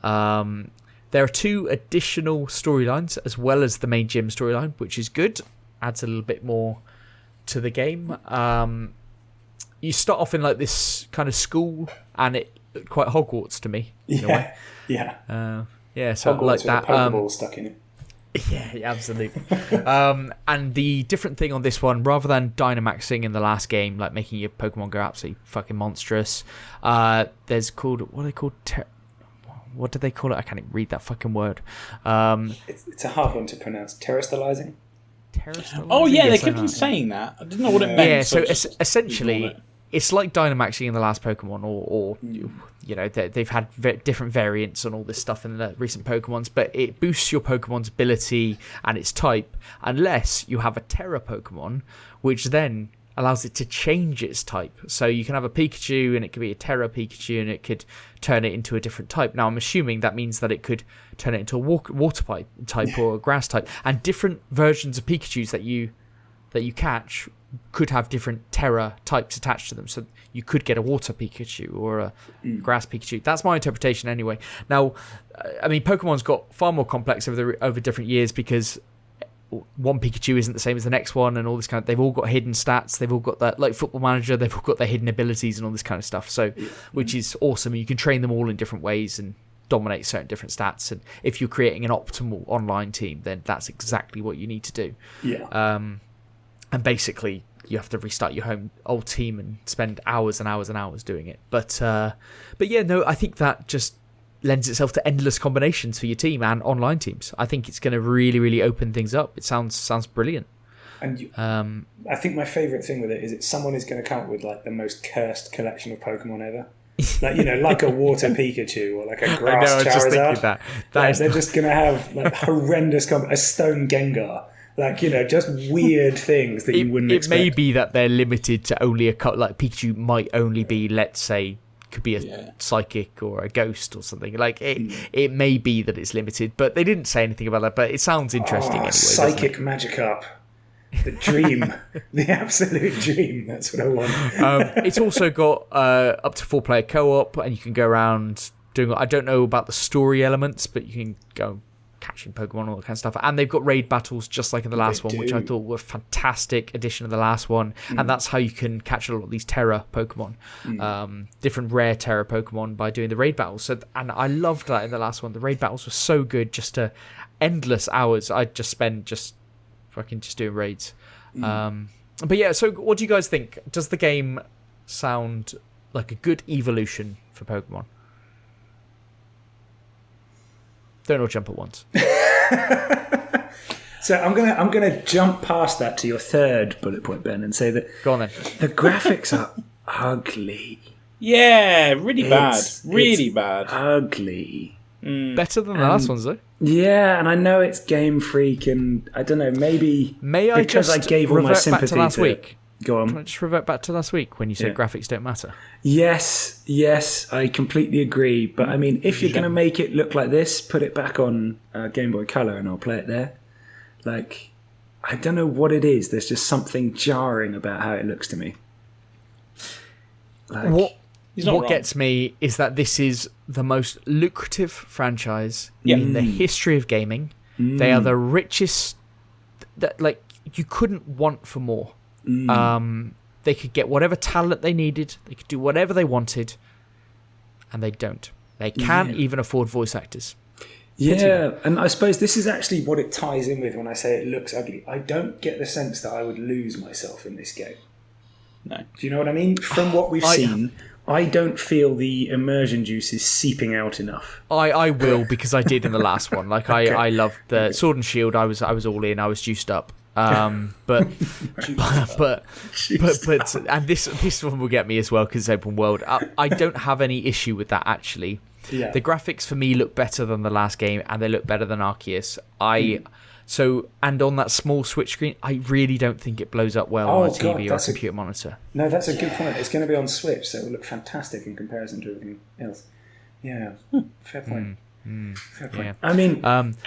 There are 2 additional storylines as well as the main gym storyline, which is good. Adds a little bit more to the game. You start off in this kind of school, and it looked quite Hogwarts to me. In a way. Yeah. So Hogwarts like with that. A Pokeball stuck in it. Yeah, absolutely. And the different thing on this one, rather than Dynamaxing in the last game, like making your Pokemon go absolutely fucking monstrous, there's called what do they call it? I can't even read that fucking word. It's a hard one to pronounce. Terrestrializing. Oh yeah, they kept on saying that. I didn't know what it meant. Yeah, so essentially, it's like Dynamaxing in the last Pokemon, or they've had different variants on all this stuff in the recent Pokemons, but it boosts your Pokemon's ability and its type, unless you have a Terra Pokemon, which then allows it to change its type. So you can have a Pikachu, and it could be a Terra Pikachu, and it could turn it into a different type. Now, I'm assuming that means that it could turn it into a water type or a grass type. And different versions of Pikachus that you catch could have different Terra types attached to them. So you could get a water Pikachu or a grass Pikachu. That's my interpretation anyway. Now, I mean, Pokemon's got far more complex over different years because one Pikachu isn't the same as the next one, and all this they've all got hidden stats, they've all got that, like Football Manager, they've all got their hidden abilities and all this kind of stuff, so which is awesome. You can train them all in different ways and dominate certain different stats, and if you're creating an optimal online team, then that's exactly what you need to do. And basically you have to restart your old team and spend hours and hours and hours doing it, but I think that just lends itself to endless combinations for your team and online teams. I think it's going to really, really open things up. It sounds brilliant. And I think my favourite thing with it is someone is going to come up with the most cursed collection of Pokemon ever. Like a water Pikachu or like a grass Charizard. Just thinking that. They're just going to have horrendous a stone Gengar. Just weird things that you wouldn't expect. It may be that they're limited to only a couple. Like Pikachu might only be, let's say, could be a psychic or a ghost or something. It may be that it's limited, but they didn't say anything about that. But it sounds interesting anyway. Psychic Magikarp, the dream, the absolute dream. That's what I want. It's also got up to 4-player co-op, and you can go around doing. I don't know about the story elements, but you can go catching Pokemon, all that kind of stuff. And they've got raid battles just like in the last one, which I thought were a fantastic addition of the last one. And that's how you can catch a lot of these Terra Pokemon, different rare Terra Pokemon by doing the raid battles. And I loved that in the last one. The raid battles were so good, just endless hours I'd just spend just doing raids. But yeah, so what do you guys think? Does the game sound like a good evolution for Pokemon? Don't all jump at once. So I'm gonna jump past that to your third bullet point, Ben, and say that go on then. The graphics are ugly. Yeah, really bad. Really bad. Ugly. Better than the last ones, though. Yeah, and I know it's Game Freak, and I don't know, maybe because I gave all my sympathy to last week. Go on. Can I just revert back to last week when you said graphics don't matter? Yes, I completely agree. But I mean, if you're going to make it look like this, put it back on Game Boy Color and I'll play it there. I don't know what it is. There's just something jarring about how it looks to me. What gets me is that this is the most lucrative franchise in the history of gaming. They are the richest. You couldn't want for more. They could get whatever talent they needed. They could do whatever they wanted, and they don't. They can't even afford voice actors. Yeah, and I suppose this is actually what it ties in with when I say it looks ugly. I don't get the sense that I would lose myself in this game. No. Do you know what I mean? From what we've seen, I don't feel the immersion juice is seeping out enough. I will, because I did in the last one. Like I loved the Sword and Shield. I was all in. I was juiced up. But and this one will get me as well because it's open world. I don't have any issue with that actually. Yeah. The graphics for me look better than the last game, and they look better than Arceus. And on that small Switch screen, I really don't think it blows up well on a TV or a computer monitor. No, that's a good point. It's going to be on Switch, so it will look fantastic in comparison to everything else. Yeah, fair point. Fair point. Yeah. I mean, doesn't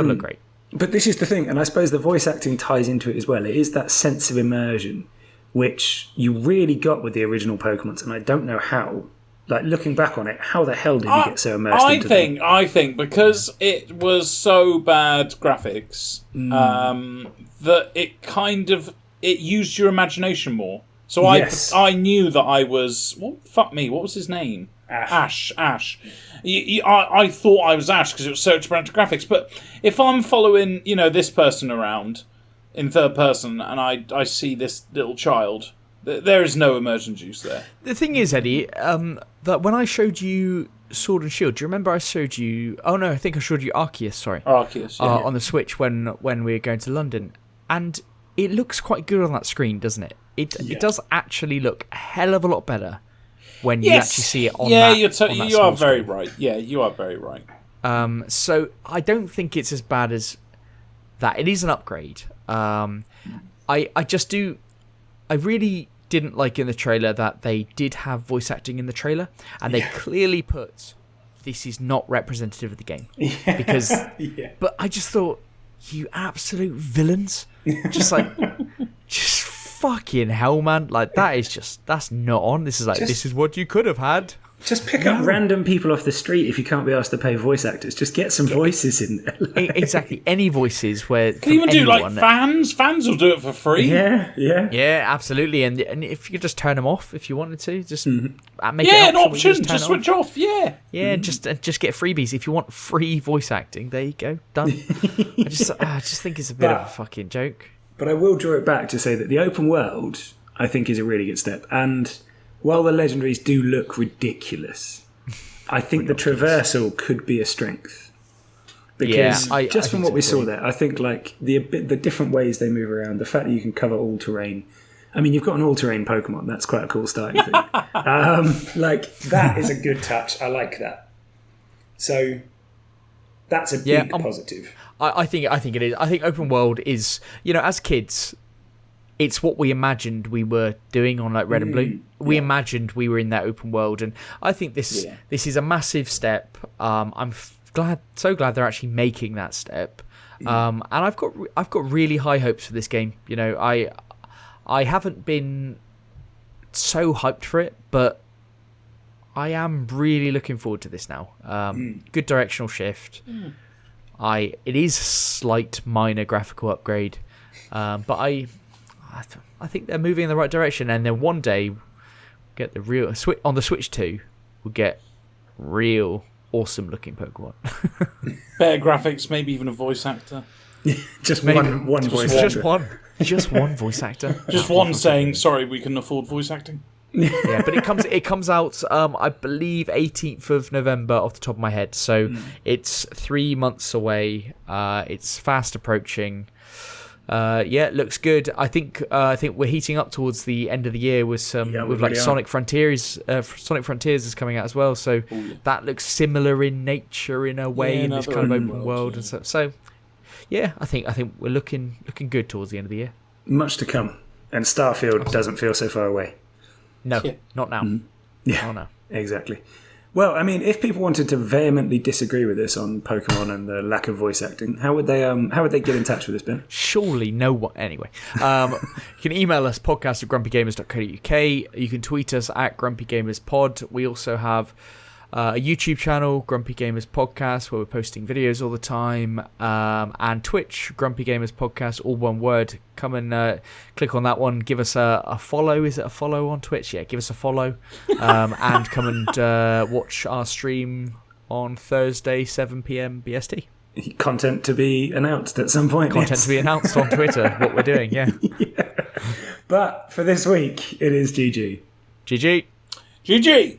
look great. But this is the thing, and I suppose the voice acting ties into it as well. It is that sense of immersion, which you really got with the original Pokémon, and I don't know how. Like, looking back on it, how the hell did you get so immersed into them? I think because it was so bad graphics that it used your imagination more. So I knew that I was... what was his name? Ash. I thought I was Ash because it was so expensive graphics. But if I'm following, this person around in third person and I see this little child, there is no immersion juice there. The thing is, Eddie, that when I showed you Sword and Shield, do you remember I showed you... Oh no, I think I showed you Arceus, sorry. Arceus, yeah. On the Switch when we were going to London. And it looks quite good on that screen, doesn't it? It does actually look a hell of a lot better when you actually see it on that you are very right. Yeah, you are very right. So I don't think it's as bad as that. It is an upgrade. I really didn't like in the trailer that they did have voice acting in the trailer, and they clearly put this is not representative of the game because. But I just thought, you absolute villains, just fucking hell, man! Like that's not on. This is what you could have had. Just pick up random people off the street if you can't be asked to pay voice actors. Just get some voices in there. Exactly. Any voices where... Can you even do, like, fans? Fans will do it for free. Yeah. Yeah, absolutely. And if you could just turn them off if you wanted to. Just make it an option. Just switch off, Yeah, just get freebies. If you want free voice acting, there you go. Done. I just think it's a bit of a fucking joke. But I will draw it back to say that the open world, I think, is a really good step. And... while the legendaries do look ridiculous, I think the traversal could be a strength. Because just from what we saw there, I think like the different ways they move around, the fact that you can cover all terrain. I mean, you've got an all-terrain Pokemon. That's quite a cool starting thing. That is a good touch. I like that. So that's a big positive. I think it is. I think open world is, as kids... it's what we imagined we were doing on like Red and Blue. We imagined we were in that open world, and I think this is a massive step. I'm so glad they're actually making that step. And I've got really high hopes for this game. I haven't been so hyped for it, but I am really looking forward to this now. Good directional shift. It is a slight minor graphical upgrade, but I think they're moving in the right direction, and then one day get the real on the Switch 2. We'll get real awesome looking Pokemon. Better graphics, maybe even a voice actor. Just one voice actor. Just one voice actor. Just one saying, "Sorry, we can afford voice acting." Yeah, but it comes out I believe 18th of November off the top of my head, so it's 3 months away. It's fast approaching. It looks good. I think we're heating up towards the end of the year with Sonic Frontiers. Sonic Frontiers is coming out as well, so that looks similar in nature in a way in this kind of open world and stuff. So, I think we're looking good towards the end of the year. Much to come, and Starfield doesn't feel so far away. No, not now. Yeah, not now. Exactly. Well, I mean, if people wanted to vehemently disagree with this on Pokemon and the lack of voice acting, how would they get in touch with us, Ben? Surely no one. Anyway, you can email us podcast@grumpygamers.co.uk. You can tweet us at grumpygamerspod. We also have a YouTube channel, Grumpy Gamers Podcast, where we're posting videos all the time, and Twitch, Grumpy Gamers Podcast, all one word. Come and click on that one. Give us a follow. Is it a follow on Twitch? Yeah, give us a follow. And come and watch our stream on Thursday, 7 p.m. BST. Content to be announced at some point. Content to be announced on Twitter, what we're doing, yeah. But for this week, it is GG. GG. GG.